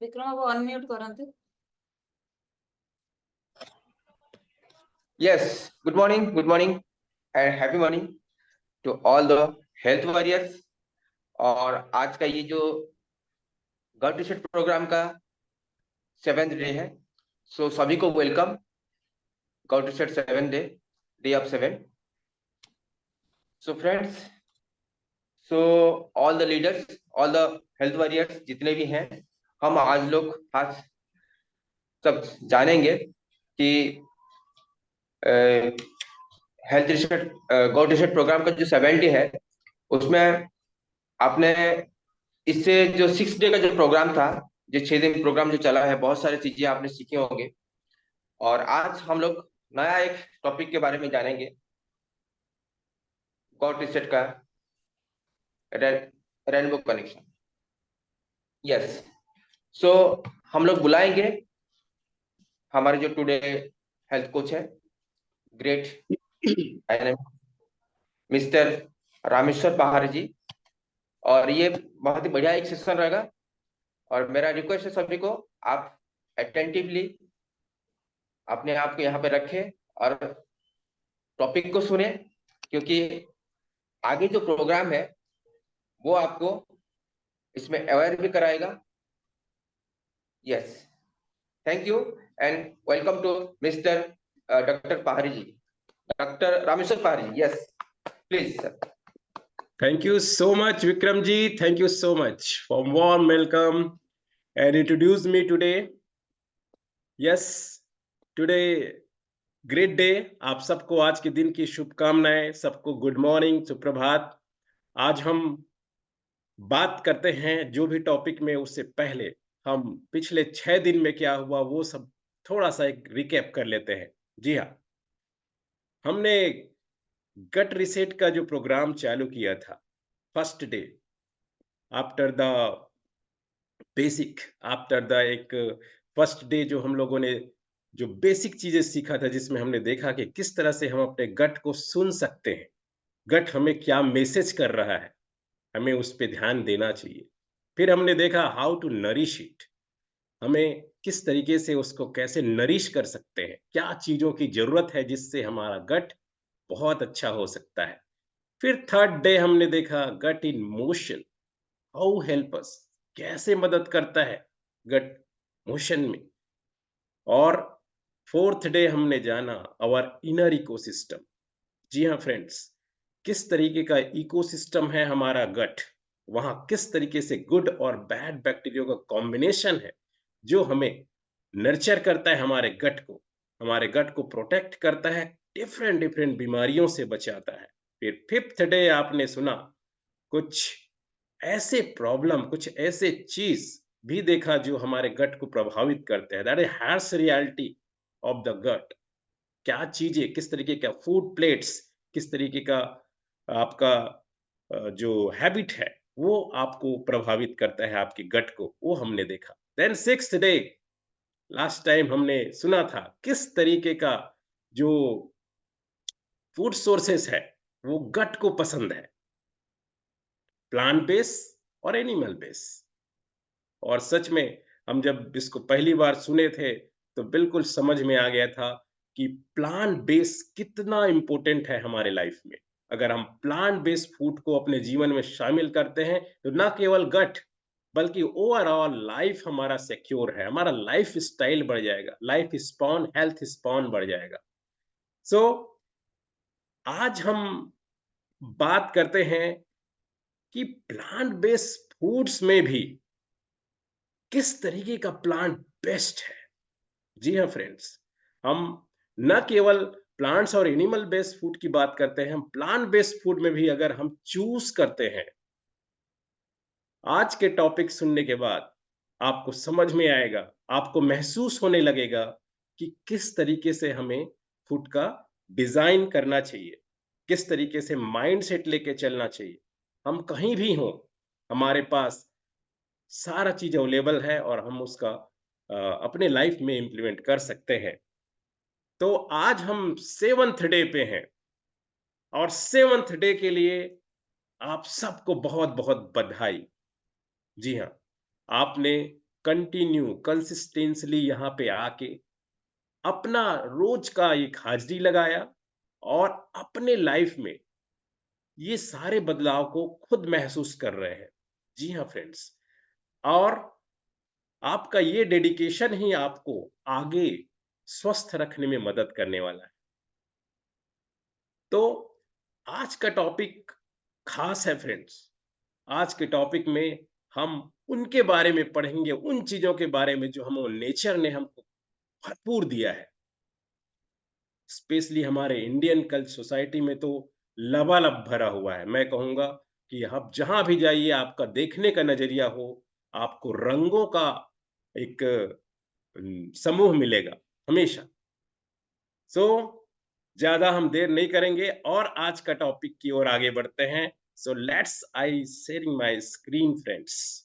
विक्रम बाबू unmute करंतु। Yes, good morning and happy morning to all the health warriors। और आज का ये जो गट रिसेट प्रोग्राम का 7th डे है, सो सभी को welcome gut reset 7th day of 7। So friends, so all the leaders, all the health warriors जितने भी हैं, हम आज लोग आज सब जानेंगे कि हेल्थ रिसेट गट रिसेट प्रोग्राम का जो 7th डे है उसमें आपने इससे जो 6 डे का जो प्रोग्राम था, जो 6 दिन प्रोग्राम जो चला है, बहुत सारी चीजें आपने सीखे होंगे। और आज हम लोग नया एक टॉपिक के बारे में जानेंगे, गॉड रिसेट का रेनबो कनेक्शन। यस, सो हम लोग बुलाएंगे हमारे जो टुडे हेल्थ कोच है, ग्रेट मिस्टर रामेश्वर पहाड़ जी। और ये बहुत ही बढ़िया एक सेशन रहेगा और मेरा रिक्वेस्ट है सभी को, आप अटेंटिवली अपने आप को यहाँ पे रखें और टॉपिक को सुने, क्योंकि आगे जो प्रोग्राम है वो आपको इसमें अवेयर भी कराएगा। Yes, thank you and welcome to mister doctor Pahadi ji, doctor Rameshwar Pahadi ji. Yes please sir. Thank you so much, Vikram ji. Thank you so much for warm welcome and introduce me today. Yes, today great day। आप सबको आज के दिन की शुभकामनाएं, सबको good morning, सुप्रभात। आज हम बात करते हैं जो भी टॉपिक में, उससे पहले हम पिछले 6 दिन में क्या हुआ वो सब थोड़ा सा एक रिकैप कर लेते हैं। जी हाँ, हमने गट रिसेट का जो प्रोग्राम चालू किया था, first day after the basic, after the एक फर्स्ट डे जो हम लोगों ने जो बेसिक चीजें सीखा था, जिसमें हमने देखा कि किस तरह से हम अपने गट को सुन सकते हैं, गट हमें क्या मैसेज कर रहा है, हमें उस पर ध्यान देना चाहिए। फिर हमने देखा हाउ टू नरिश इट, हमें किस तरीके से उसको कैसे नरिश कर सकते हैं, क्या चीजों की जरूरत है जिससे हमारा गट बहुत अच्छा हो सकता है। फिर थर्ड डे हमने देखा gut in motion, how help us, कैसे मदद करता है गट मोशन में। और फोर्थ डे हमने जाना आवर इनर इकोसिस्टम। जी हाँ फ्रेंड्स, किस तरीके का इकोसिस्टम है हमारा गट, वहां किस तरीके से गुड और बैड बैक्टीरिया का कॉम्बिनेशन है जो हमें नर्चर करता है, हमारे गट को प्रोटेक्ट करता है, डिफरेंट डिफरेंट बीमारियों से बचाता है। फिर फिफ्थ डे आपने सुना कुछ ऐसे प्रॉब्लम, कुछ ऐसे चीज भी देखा जो हमारे गट को प्रभावित करते हैं। That is harsh reality of the gut. क्या चीजें, किस तरीके का फूड प्लेट्स, किस तरीके का आपका जो हैबिट है वो आपको प्रभावित करता है, आपके गट को, वो हमने देखा। Then sixth day, last time हमने सुना था किस तरीके का जो फूड सोर्सेस है वो गट को पसंद है, प्लांट बेस और एनिमल बेस। और सच में हम जब इसको पहली बार सुने थे तो बिल्कुल समझ में आ गया था कि प्लांट बेस कितना इंपॉर्टेंट है हमारे लाइफ में। अगर हम प्लांट बेस्ड फूड को अपने जीवन में शामिल करते हैं तो ना केवल गट बल्कि ओवरऑल लाइफ हमारा सिक्योर है, हमारा लाइफ स्टाइल बढ़ जाएगा, लाइफ स्पॉन, हेल्थ स्पॉन बढ़ जाएगा। सो आज हम बात करते हैं कि प्लांट बेस्ड फूड्स में भी किस तरीके का प्लांट बेस्ट है। जी हाँ फ्रेंड्स, हम न केवल प्लांट्स और एनिमल बेस्ड फूड की बात करते हैं, हम प्लांट बेस्ड फूड में भी अगर हम चूज करते हैं, आज के टॉपिक सुनने के बाद आपको समझ में आएगा, आपको महसूस होने लगेगा कि किस तरीके से हमें फूड का डिजाइन करना चाहिए, किस तरीके से माइंड सेट लेके चलना चाहिए। हम कहीं भी हों, हमारे पास सारा चीज अवेलेबल है और हम उसका अपने लाइफ में इंप्लीमेंट कर सकते हैं। तो आज हम 7th डे पे हैं और 7th डे के लिए आप सबको बहुत बहुत बधाई। जी हाँ, आपने कंटिन्यू कंसिस्टेंसली यहाँ पे आके अपना रोज का एक हाजिरी लगाया और अपने लाइफ में ये सारे बदलाव को खुद महसूस कर रहे हैं। जी हाँ फ्रेंड्स, और आपका ये डेडिकेशन ही आपको आगे स्वस्थ रखने में मदद करने वाला है। तो आज का टॉपिक खास है फ्रेंड्स। आज के टॉपिक में हम उनके बारे में पढ़ेंगे, उन चीजों के बारे में जो हम नेचर ने हमको भरपूर दिया है। स्पेशली हमारे इंडियन कल्चर सोसाइटी में तो लबालब भरा हुआ है। मैं कहूँगा कि आप जहाँ भी जाइए, आपका देखने का नज़रिया हो, आपको रंगों का एक समूह मिलेगा हमेशा। सो ज़्यादा हम देर नहीं करेंगे और आज का टॉपिक की ओर आगे बढ़ते हैं। So let's I sharing my screen friends.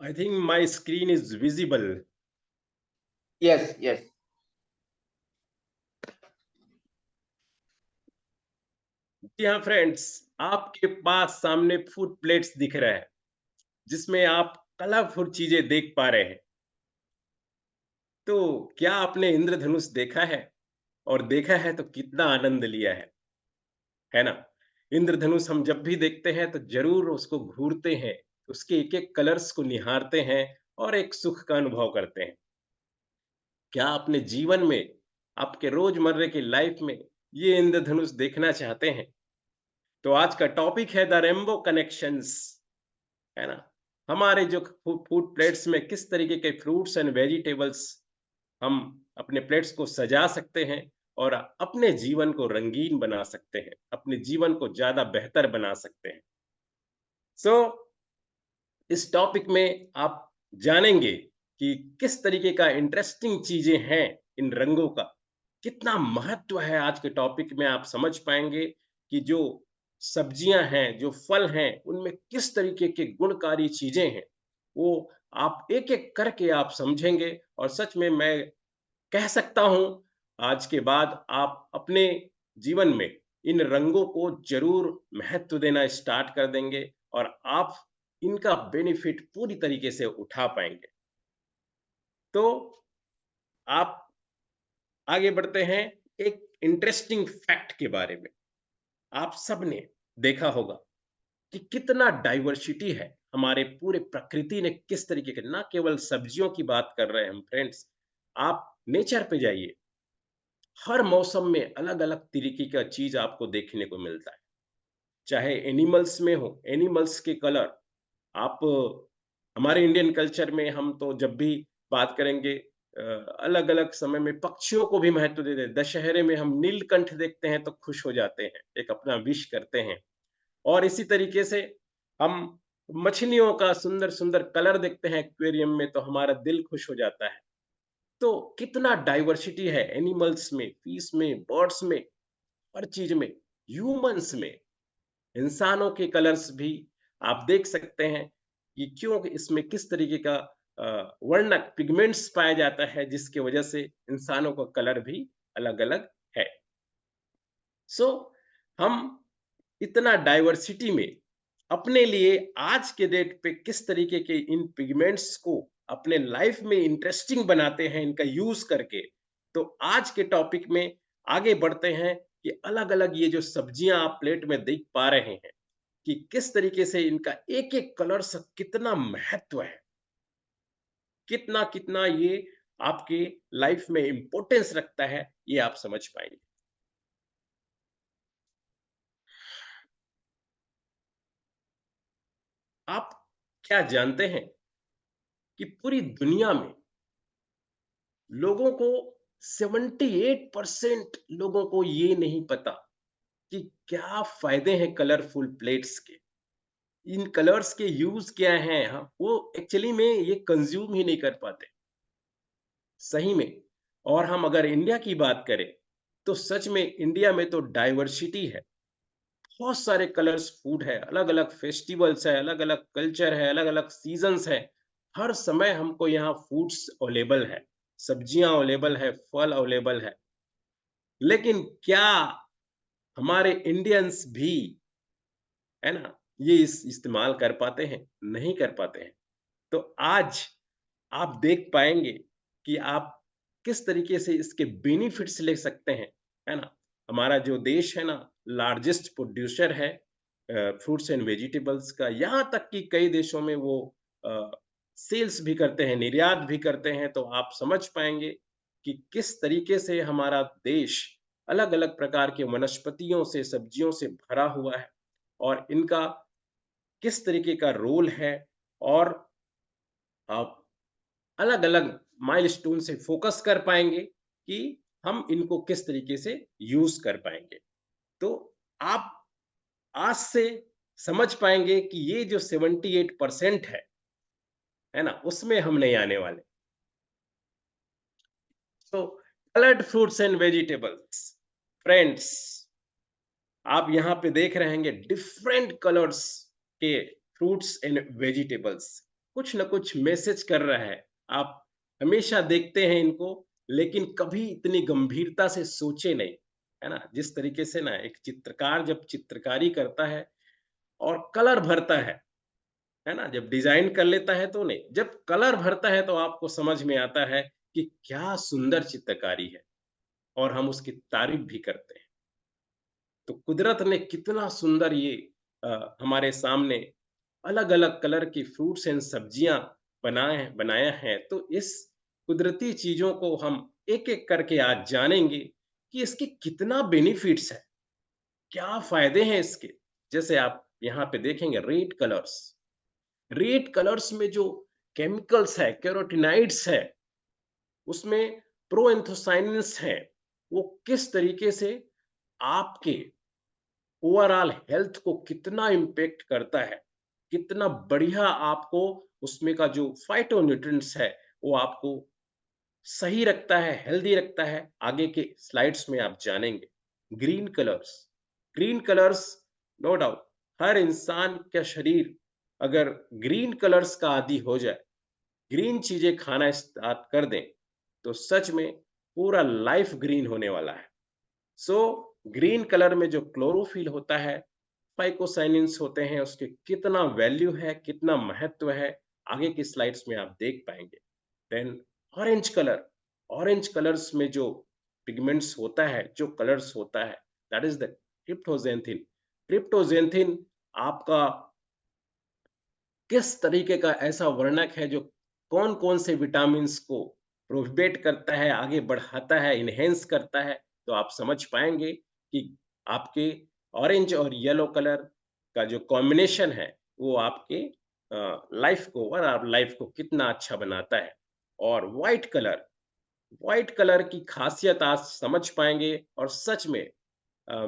I think my screen is visible. Yes yes. जी हाँ फ्रेंड्स, आपके पास सामने फूड प्लेट्स दिख रहे हैं जिसमें आप कलरफुल चीजें देख पा रहे हैं। तो क्या आपने इंद्रधनुष देखा है? और देखा है तो कितना आनंद लिया है ना? इंद्रधनुष हम जब भी देखते हैं तो जरूर उसको घूरते हैं, उसके एक एक कलर्स को निहारते हैं और एक सुख का अनुभव करते हैं। क्या अपने जीवन में, आपके रोजमर्रे की लाइफ में ये इंद्रधनुष देखना चाहते हैं? तो आज का टॉपिक है द रेनबो कनेक्शंस, है ना? हमारे जो फूड प्लेट्स में किस तरीके के फ्रूट्स एंड वेजिटेबल्स हम अपने प्लेट्स को सजा सकते हैं और अपने जीवन को रंगीन बना सकते हैं, अपने जीवन को ज़्यादा बेहतर बना सकते हैं। सो इस टॉपिक में आप जानेंगे कि किस तरीके का इंटरेस्टिंग चीज़ें हैं इन रंगों का, कितना महत्व है आज के टॉपिक में। आप समझ पाएँगे कि जो सब्जियाँ हैं, जो फल हैं, उनमें किस तरीके के गुणकारी चीज़ें हैं, वो आप एक-एक करके आप समझेंगे और सच में मैं कह सकता हूँ, आज के बाद आप अपने जीवन में इन रंगों को ज़रूर महत्व देना स्टार्ट कर देंगे और आप इनका बेनिफिट पूरी तरीके से उठा पाएँगे। तो आप आगे बढ़ते हैं एक इंटरेस्टिंग फैक्ट के बारे में। आप सबने देखा होगा कि कितना डाइवर्सिटी है हमारे पूरे प्रकृति ने, किस तरीके के, ना केवल सब्जियों की बात कर रहे हैं हम फ्रेंड्स। आप नेचर पे जाइए, हर मौसम में अलग-अलग तरीके का चीज़ आपको देखने को मिलता है। चाहे एनिमल्स में हो, एनिमल्स के कलर आप हमारे इंडियन कल्चर में हम तो जब भी बात करेंगे अलग-अलग समय में पक्षियों को भी महत्व देते हैं। दशहरे में हम नीलकंठ देखते हैं तो खुश हो जाते हैं, एक अपना विश करते हैं। और इसी तरीके से हम मछलियों का सुंदर-सुंदर कलर देखते हैं एक्वेरियम में तो हमारा दिल खुश हो जाता है। तो कितना डाइवर्सिटी है एनिमल्स में, फिश में, बर्ड्स में, हर चीज में, ह्यूमंस में। इंसानों के कलर्स भी आप देख सकते हैं कि क्यों इसमें किस तरीके का वर्णक पिगमेंट्स पाया जाता है जिसकी वजह से इंसानों का कलर भी अलग-अलग है। सो हम इतना डाइवर्सिटी में अपने लिए आज के डेट पे किस तरीके के इन पिगमेंट्स को अपने लाइफ में इंटरेस्टिंग बनाते हैं इनका यूज करके। तो आज के टॉपिक में आगे बढ़ते हैं कि अलग-अलग ये जो सब्जियां आप प्लेट में देख पा रहे हैं कि किस तरीके से इनका एक-एक कलर से कितना महत्व है, कितना कितना ये आपके लाइफ में इंपॉर्टेंस रखता है, ये आप समझ पाएंगे। आप क्या जानते हैं कि पूरी दुनिया में लोगों को 78% लोगों को ये नहीं पता कि क्या फायदे हैं कलरफुल प्लेट्स के, इन कलर्स के यूज क्या हैं। वो एक्चुअली में ये कंज्यूम ही नहीं कर पाते सही में। और हम अगर इंडिया की बात करें तो सच में इंडिया में तो डाइवर्सिटी है, बहुत सारे कलर्स फूड है, अलग अलग फेस्टिवल्स है, अलग अलग कल्चर है, अलग अलग सीजन्स है। हर समय हमको यहाँ फूड्स अवेलेबल है, सब्जियां अवेलेबल है, फल अवेलेबल है। लेकिन क्या हमारे इंडियंस भी, है ना, ये इस्तेमाल कर पाते हैं? नहीं कर पाते हैं। तो आज आप देख पाएंगे कि आप किस तरीके से इसके बेनिफिट्स ले सकते हैं, है ना। हमारा जो देश है ना, लार्जेस्ट प्रोड्यूसर है फ्रूट्स एंड वेजिटेबल्स का, यहाँ तक कि कई देशों में वो सेल्स भी करते हैं, निर्यात भी करते हैं। तो आप समझ पाएंगे कि किस तरीके से हमारा देश अलग अलग प्रकार के वनस्पतियों से, सब्जियों से भरा हुआ है, और इनका किस तरीके का रोल है। और आप अलग-अलग माइलस्टोन से फोकस कर पाएँगे कि हम इनको किस तरीके से यूज़ कर पाएँगे। तो आप आज से समझ पाएँगे कि ये जो 78% है ना? उसमें हम नहीं आने वाले। तो coloured fruits and vegetables, friends, आप यहाँ पे देख रहे होंगे डिफरेंट कलर्स के फ्रूट्स एंड वेजिटेबल्स, कुछ ना कुछ मैसेज कर रहा है। आप हमेशा देखते हैं इनको, लेकिन कभी इतनी गंभीरता से सोचे नहीं, है ना। जिस तरीके से ना एक चित्रकार जब चित्रकारी करता है और कलर भरता है ना, जब डिजाइन कर लेता है तो नहीं, जब कलर भरता है तो आपको समझ में आता है कि क्या सुंदर चित्रकारी है, और हम उसकी तारीफ भी करते हैं। तो कुदरत ने कितना सुंदर ये हमारे सामने अलग-अलग कलर की फ्रूट्स एंड सब्जियां बनाया है। तो इस कुदरती चीजों को हम एक-एक करके आज जानेंगे कि इसके कितना बेनिफिट्स है, क्या फायदे हैं इसके। जैसे आप यहाँ पे देखेंगे रेड कलर्स, रेड कलर्स में जो केमिकल्स है, कैरोटीनॉइड्स है, उसमें प्रोएंथोसाइनिन्स है, वो किस तरीके से आपके ओवरऑल हेल्थ को कितना इम्पैक्ट करता है, कितना बढ़िया आपको उसमें का जो फाइटोन्यूट्रिएंट्स है, वो आपको सही रखता है, हेल्दी रखता है, आगे के स्लाइड्स में आप जानेंगे। Green colours, green colours, no doubt हर इंसान का शरीर अगर ग्रीन कलर्स का आदी हो जाए, ग्रीन चीजें खाना स्टार्ट कर दें, तो सच में पूरा लाइफ ग्रीन होने वाला है। सो ग्रीन कलर में जो क्लोरोफिल होता है, फाइकोसाइनिन्स होते हैं, उसके कितना वैल्यू है, कितना महत्व है, आगे की स्लाइड्स में आप देख पाएंगे। Then orange colour, orange colours में जो पिगमेंट्स होता है, जो कलर्स होता है, that is the cryptoxanthin. Cryptoxanthin आपका किस तरीके का ऐसा वर्णक है जो कौन-कौन से विटामिन्स को प्रोहिबिट करता है, आगे बढ़ाता है, एनहांस करता है। तो आप समझ पाएँगे कि आपके ऑरेंज और येलो कलर का जो कॉम्बिनेशन है, वो आपके लाइफ को और आप लाइफ को कितना अच्छा बनाता है। और व्हाइट कलर की खासियत आज समझ पाएँगे। और सच में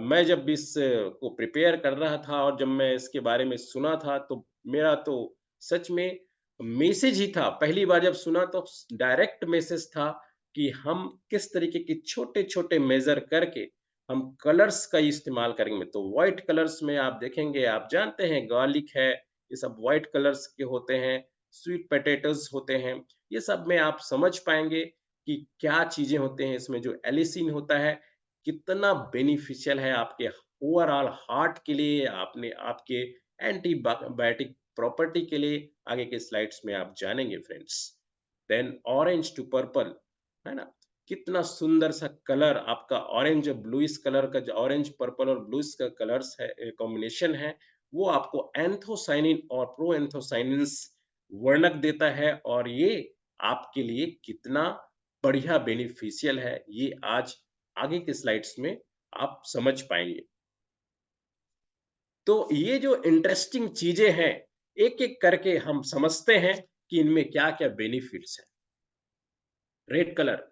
मैं जब इस को प्रिपेयर कर रहा था और जब मैं इसके बारे में सुना था, तो मेरा तो सच में मैसेज ही था। पहली बार जब सुना तो डायरेक्ट मैसेज था कि हम किस तरीके के छोटे-छोटे मेज़र करके हम कलर्स का इस्तेमाल करेंगे। तो व्हाइट कलर्स में आप देखेंगे, आप जानते हैं गार्लिक है, ये सब व्हाइट कलर्स के होते हैं, स्वीट पोटैटोज़ होते हैं। ये सब में आप समझ पाएँगे कि क्या चीज़ें होते हैं इसमें। जो एलिसिन होता है, कितना बेनिफिशियल है आपके ओवरऑल हार्ट के लिए, आपने आपके एंटीबायोटिक प्रॉपर्टी के लिए, आगे के स्लाइड्स में आप जानेंगे friends. Then orange to purple, है ना? कितना सुंदर सा कलर आपका ऑरेंज और ब्लूइश कलर का, जो ऑरेंज, पर्पल और ब्लूइश का कलर्स है, कॉम्बिनेशन है, वो आपको एंथोसाइनिन और प्रोएंथोसाइनिन्स वर्णक देता है। और ये आपके लिए कितना बढ़िया बेनिफिशियल है, ये आज आगे के स्लाइड्स में आप समझ पाएँगे। तो ये जो इंटरेस्टिंग चीज़ें हैं, एक-एक करके हम समझते हैं कि इनमें क्या-क्या बेनिफिट्स हैं। रेड कलर,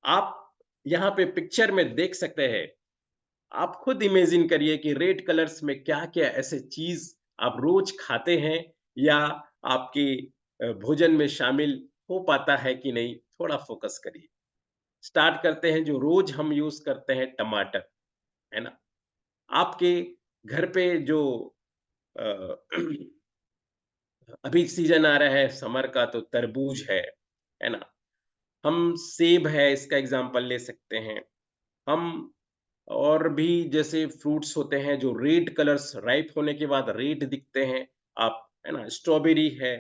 आप यहाँ पे पिक्चर में देख सकते हैं, आप खुद इमेजिन करिए कि रेड कलर्स में क्या-क्या ऐसे चीज़ आप रोज़ खाते हैं या आपके भोजन में शामिल हो पाता है कि नहीं, थोड़ा फ़ोकस करिए। स्टार्ट करते हैं जो रोज़ हम यूज़ करते हैं टमाटर, है ना? आपके घर पे जो अ, अभी सीज़न आ रहा है समर का तो तरबूज है ना? हम सेब है इसका एग्ज़ाम्पल ले सकते हैं। हम और भी जैसे फ्रूट्स होते हैं जो रेड कलर्स राइप होने के बाद रेड दिखते हैं, आप है ना? स्ट्रॉबेरी है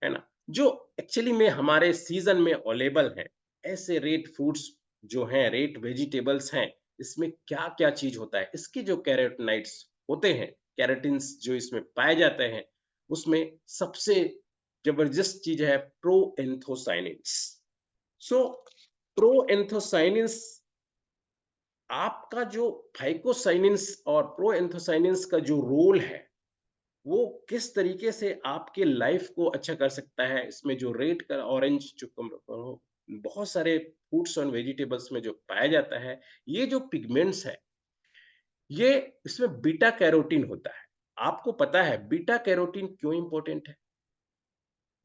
ना? जो एक्चुअली में हमारे सीज़न में अवेलेबल हैं। ऐसे रेड फ्रूट्स जो हैं, रेड वेजिटेबल्स हैं, इसमें क्या-क्या चीज़ होता है? इसके जो कैरोटीनॉइड्स होते हैं, केराटिन्स जो इसमें पाए जाते हैं, उसमें सबसे ज़बरदस्त चीज़ है प्रोएंथोसायनिन्स। सो प्रोएंथोसायनिन्स आपका जो फाइकोसाइनिन्स और प्रोएंथोसाइनिन्स का जो रोल है, वो किस तरीके से आपके लाइफ को अच्छा कर सकता है, इसमें जो रेड का ऑरेंज जो बहुत सारे फ्रूट्स और वेजिटेबल्स में जो पाया जाता है, ये जो पिगमेंट्स है, ये इसमें बीटा कैरोटीन होता है। आपको पता है बीटा कैरोटीन क्यों इम्पोर्टेंट है?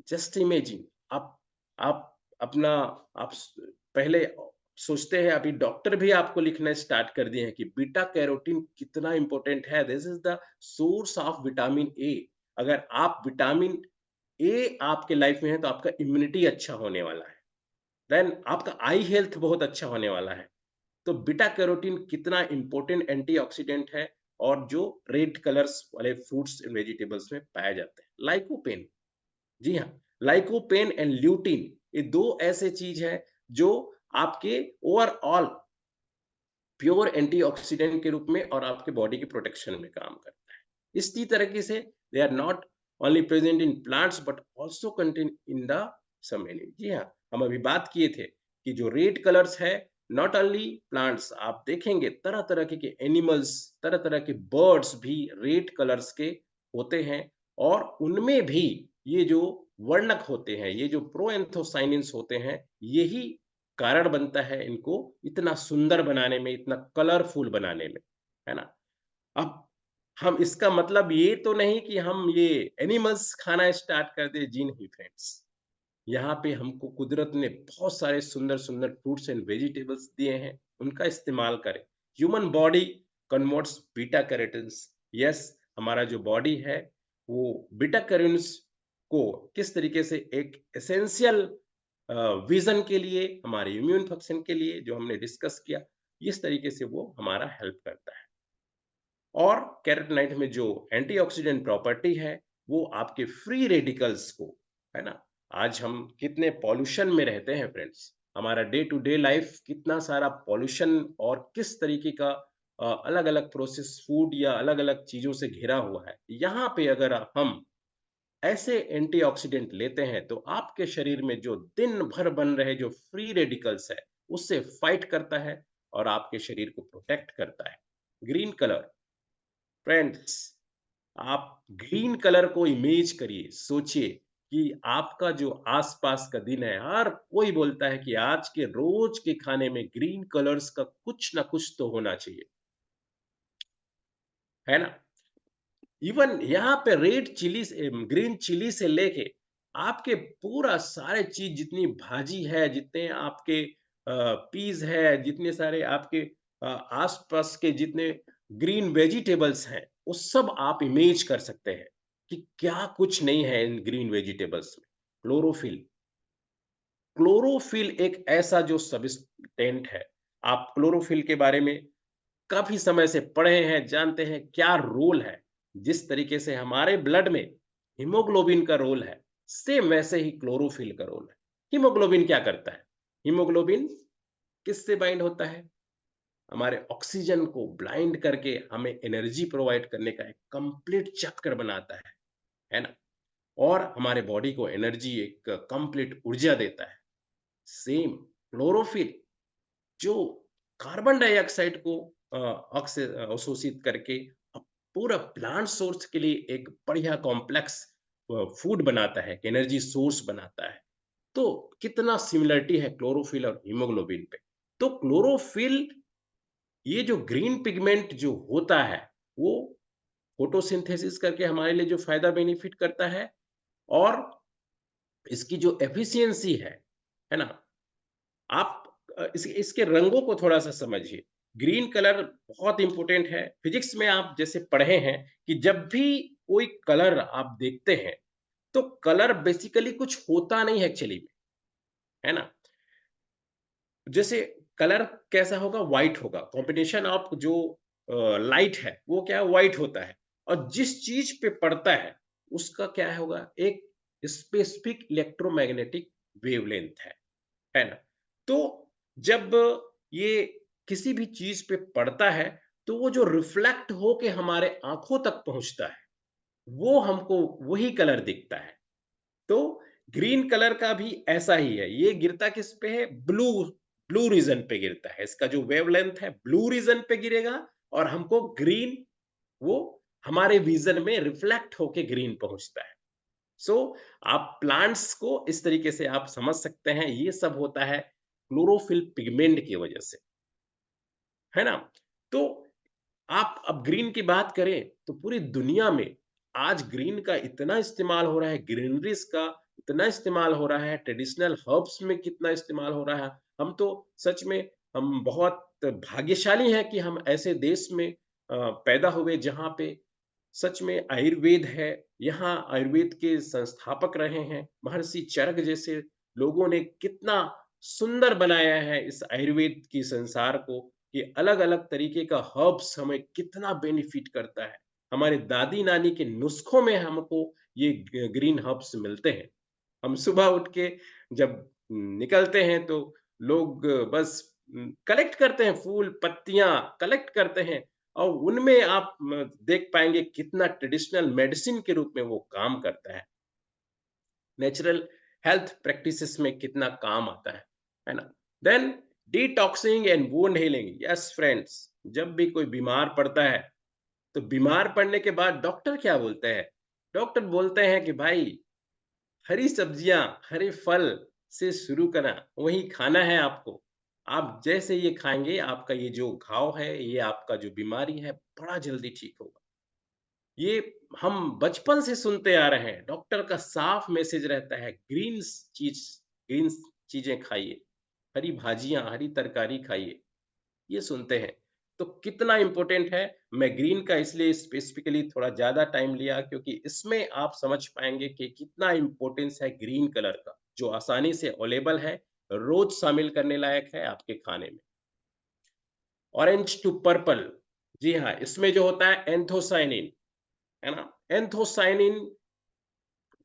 जस्ट इमेजिन आप अपना आप पहले सोचते हैं अभी डॉक्टर भी आपको लिखना स्टार्ट कर दिए हैं कि बीटा कैरोटीन कितना इंपॉर्टेंट है। This is the source of vitamin A. अगर आप विटामिन ए आपके लाइफ में है तो आपका इम्यूनिटी अच्छा होने वाला है, देन आपका आई हेल्थ बहुत अच्छा होने वाला है। तो बीटा कैरोटीन कितना इंपॉर्टेंट एंटीऑक्सीडेंट है और जो रेड कलर्स वाले फ्रूट्स एंड वेजिटेबल्स में पाया जाता है। लाइकोपेन, जी हाँ, लाइकोपेन एंड ल्यूटिन, ये 2 ऐसे चीज़ हैं जो आपके ओवरऑल प्योर एंटीऑक्सीडेंट के रूप में और आपके बॉडी के प्रोटेक्शन में काम करता है। इसी तरीके से they are not only present in plants but also contain in the some animal. जी हाँ, हम अभी बात किए थे कि जो रेड कलर्स है नॉट ओनली प्लांट्स, आप देखेंगे तरह-तरह के एनिमल्स, तरह-तरह के बर्ड्स भी रेड कलर्स के होते हैं और उनमें भी ये जो वर्णक होते हैं, ये जो प्रोएंथोसायनिन्स होते हैं, यही कारण बनता है इनको इतना सुंदर बनाने में, इतना कलरफुल बनाने में, है ना? अब हम इसका मतलब ये तो नहीं कि हम ये एनिमल्स खाना स्टार्ट कर दें, जी नहीं फ्रेंड्स। यहाँ पे हमको कुदरत ने बहुत सारे सुंदर-सुंदर फ्रूट्स एंड वेजिटेबल्स दिए हैं, उनका इस्तेमाल करें। Human body converts beta carotenes. Yes, हमारा जो बॉडी है, वो बीटा कैरोटीन्स को किस तरीके से एक एसेंशियल विज़न के लिए, हमारे इम्यून फंक्शन के लिए जो हमने डिस्कस किया, इस तरीके से वो हमारा हेल्प करता है। और कैरोटीनॉइड में जो एंटीऑक्सीडेंट प्रॉपर्टी है, वो आपके फ्री रेडिकल्स को, है ना? आज हम कितने पॉल्यूशन में रहते हैं फ्रेंड्स। हमारा डे टू डे लाइफ कितना सारा पॉल्यूशन और किस तरीके का अलग-अलग प्रोसेस्ड फूड या अलग-अलग चीज़ों से घिरा हुआ है। यहाँ पे अगर हम ऐसे एंटीऑक्सीडेंट लेते हैं, तो आपके शरीर में जो दिन भर बन रहे जो फ्री रेडिकल्स है, उससे फाइट करता है और आपके शरीर को प्रोटेक्ट करता है। ग्रीन कलर, फ्रेंड्स, आप ग्रीन कलर को इमेज करिए, सोचिए कि आपका जो आसपास का दिन है, हर कोई बोलता है कि आज के रोज के खाने में ग्रीन कलर्स का कुछ ना कुछ तो होना चाहिए, है ना? इवन यहाँ पे रेड चिली से ग्रीन चिली से लेके आपके पूरा सारे चीज जितनी भाजी है, जितने आपके पीस है, जितने सारे आपके आसपास के जितने ग्रीन वेजिटेबल्स हैं, वो सब आप इमेज कर सकते हैं कि क्या कुछ नहीं है इन ग्रीन वेजिटेबल्स में। क्लोरोफिल, क्लोरोफिल एक ऐसा जो सब्सटेंट है, आप क्लोरोफिल के बारे में काफ़ी समय से पढ़े हैं, जानते हैं क्या रोल है। जिस तरीके से हमारे ब्लड में हीमोग्लोबिन का रोल है, सेम वैसे ही क्लोरोफिल का रोल है। हीमोग्लोबिन क्या करता है? हीमोग्लोबिन किससे बाइंड होता है? हमारे ऑक्सीजन को ब्लाइंड करके हमें एनर्जी प्रोवाइड करने का एक कंप्लीट चक्र बनाता है ना? और हमारे बॉडी को एनर्जी एक कंप्लीट ऊर्जा देता है। सेम क्लोरोफिल जो कार्बन डाइऑक्साइड को अवशोषित करके अ, पूरा प्लांट सोर्स के लिए एक बढ़िया कॉम्प्लेक्स फूड बनाता है, एनर्जी सोर्स बनाता है। तो कितना सिमिलरिटी है क्लोरोफिल और हीमोग्लोबिन पे। तो क्लोरोफिल, ये जो ग्रीन पिगमेंट जो होता है, वो फोटोसिंथेसिस करके हमारे लिए जो फायदा बेनिफिट करता है, और इसकी जो एफिशिएंसी है ना? आप इसके रंगों को थोड़ा-सा समझिए। ग्रीन कलर बहुत इम्पोर्टेंट है। फिज़िक्स में आप जैसे पढ़े हैं कि जब भी कोई कलर आप देखते हैं, तो कलर बेसिकली कुछ होता नहीं है एक्चुअली में, है ना? जैसे कलर कैसा होगा? व्हाइट होगा। कॉम्बिनेशन ऑफ जो लाइट है, वो क्या है? व्हाइट होता है, और जिस चीज़ पे पड़ता है, उसका क्या होगा? एक स्पेसिफिक इलेक्ट्रोमैग्नेटिक वेवलेंथ है ना? तो जब ये किसी भी चीज़ पे पड़ता है, तो वो जो रिफ्लेक्ट होके हमारे आँखों तक पहुँचता है, वो हमको वही कलर दिखता है। तो ग्रीन कलर का भी ऐसा ही है। ये गिरता किस पे है? ब्लू ब्लू रीजन पे गिरता है। इसका जो वेवलेंथ है, ब्लू रीजन पे गिरेगा, और हमको ग्रीन, वो हमारे विजन में रिफ्लेक्ट होके ग्रीन पहुंचता है। सो आप प्लांट्स को इस तरीके से आप समझ सकते हैं, ये सब होता है क्लोरोफिल पिगमेंट की वजह से, है ना? तो आप अब ग्रीन की बात करें, तो पूरी दुनिया में आज ग्रीन का इतना इस्तेमाल हो रहा है, ग्रीनरीज का इतना इस्तेमाल हो रहा है, ट्रेडिशनल हर्ब्स में कितना इस्तेमाल हो रहा है। हम तो सच में, हम बहुत भाग्यशाली हैं कि हम ऐसे देश में पैदा हुए जहाँ पे सच में आयुर्वेद है। यहाँ आयुर्वेद के संस्थापक रहे हैं महर्षि चरक जैसे लोगों ने, कितना सुंदर बनाया है इस आयुर्वेद की संसार को, कि अलग-अलग तरीके का हर्ब्स हमें कितना बेनिफिट करता है। हमारे दादी-नानी के नुस्खों में हमको ये ग्रीन हर्ब्स मिलते हैं। हम सुबह उठ के जब निकलते हैं, तो लोग बस कलेक्ट करते हैं, फूल, पत्तियाँ कलेक्ट करते हैं, और उनमें आप देख पाएँगे कितना ट्रेडिशनल मेडिसिन के रूप में वो काम करता है। नेचुरल हेल्थ प्रैक्टिसेस में कितना काम आता है ना? Then detoxing and wound healing, yes friends, जब भी कोई बीमार पड़ता है, तो बीमार पड़ने के बाद डॉक्टर क्या बोलते हैं? डॉक्टर बोलते हैं कि भाई, हरी सब्जियां, हरे फल से शुरू करा, वही खाना है आपको। आप जैसे ये खाएंगे, आपका ये जो घाव है, ये आपका जो बीमारी है, बड़ा जल्दी ठीक होगा। ये हम बचपन से सुनते आ रहे हैं, डॉक्टर का साफ मैसेज रहता है, चीज ग्रीन चीजें खाइए, हरी भाजियां, हरी तरकारी खाइए, ये सुनते हैं। तो कितना इम्पोर्टेंट है, मैं ग्रीन का इसलिए स्पेसिफिकली थोड़ा ज़्यादा टाइम लिया, क्योंकि इसमें आप समझ पाएँगे कि कितना इम्पोर्टेंस है ग्रीन कलर का, जो आसानी से अवेलेबल है, रोज़ शामिल करने लायक है आपके खाने में। ऑरेंज टू पर्पल, जी हाँ, इसमें जो होता है एंथोसायनिन, है ना? एंथोसायनिन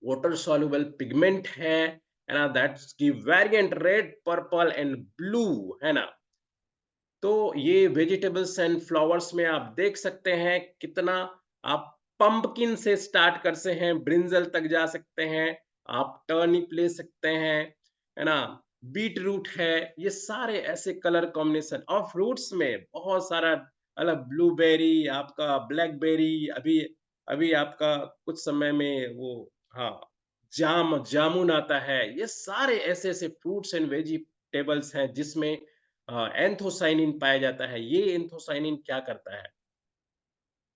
वाटर सॉल्युबल पिगमेंट है ना? That's give variant red, purple and blue, है ना? तो ये वेजिटेबल्स एंड फ्लावर्स में आप देख सकते हैं कितना, आप पंपकिन से स्टार्ट कर से हैं, ब्रिंजल तक जा सकते हैं, आप टर्निप ले सकते हैं, है ना? बीट रूट है, ये सारे ऐसे कलर कॉम्बिनेशन, और फ्रूट्स में बहुत सारा अलग, ब्लूबेरी, आपका ब्लैकबेरी, अभी अभी आपका कुछ समय में वो, हाँ, जामुन आता है। ये सारे ऐसे-ऐसे फ्रूट्स एंड वेजिटेबल्स हैं जिसमें एंथोसायनिन पाया जाता है। ये एंथोसायनिन क्या करता है?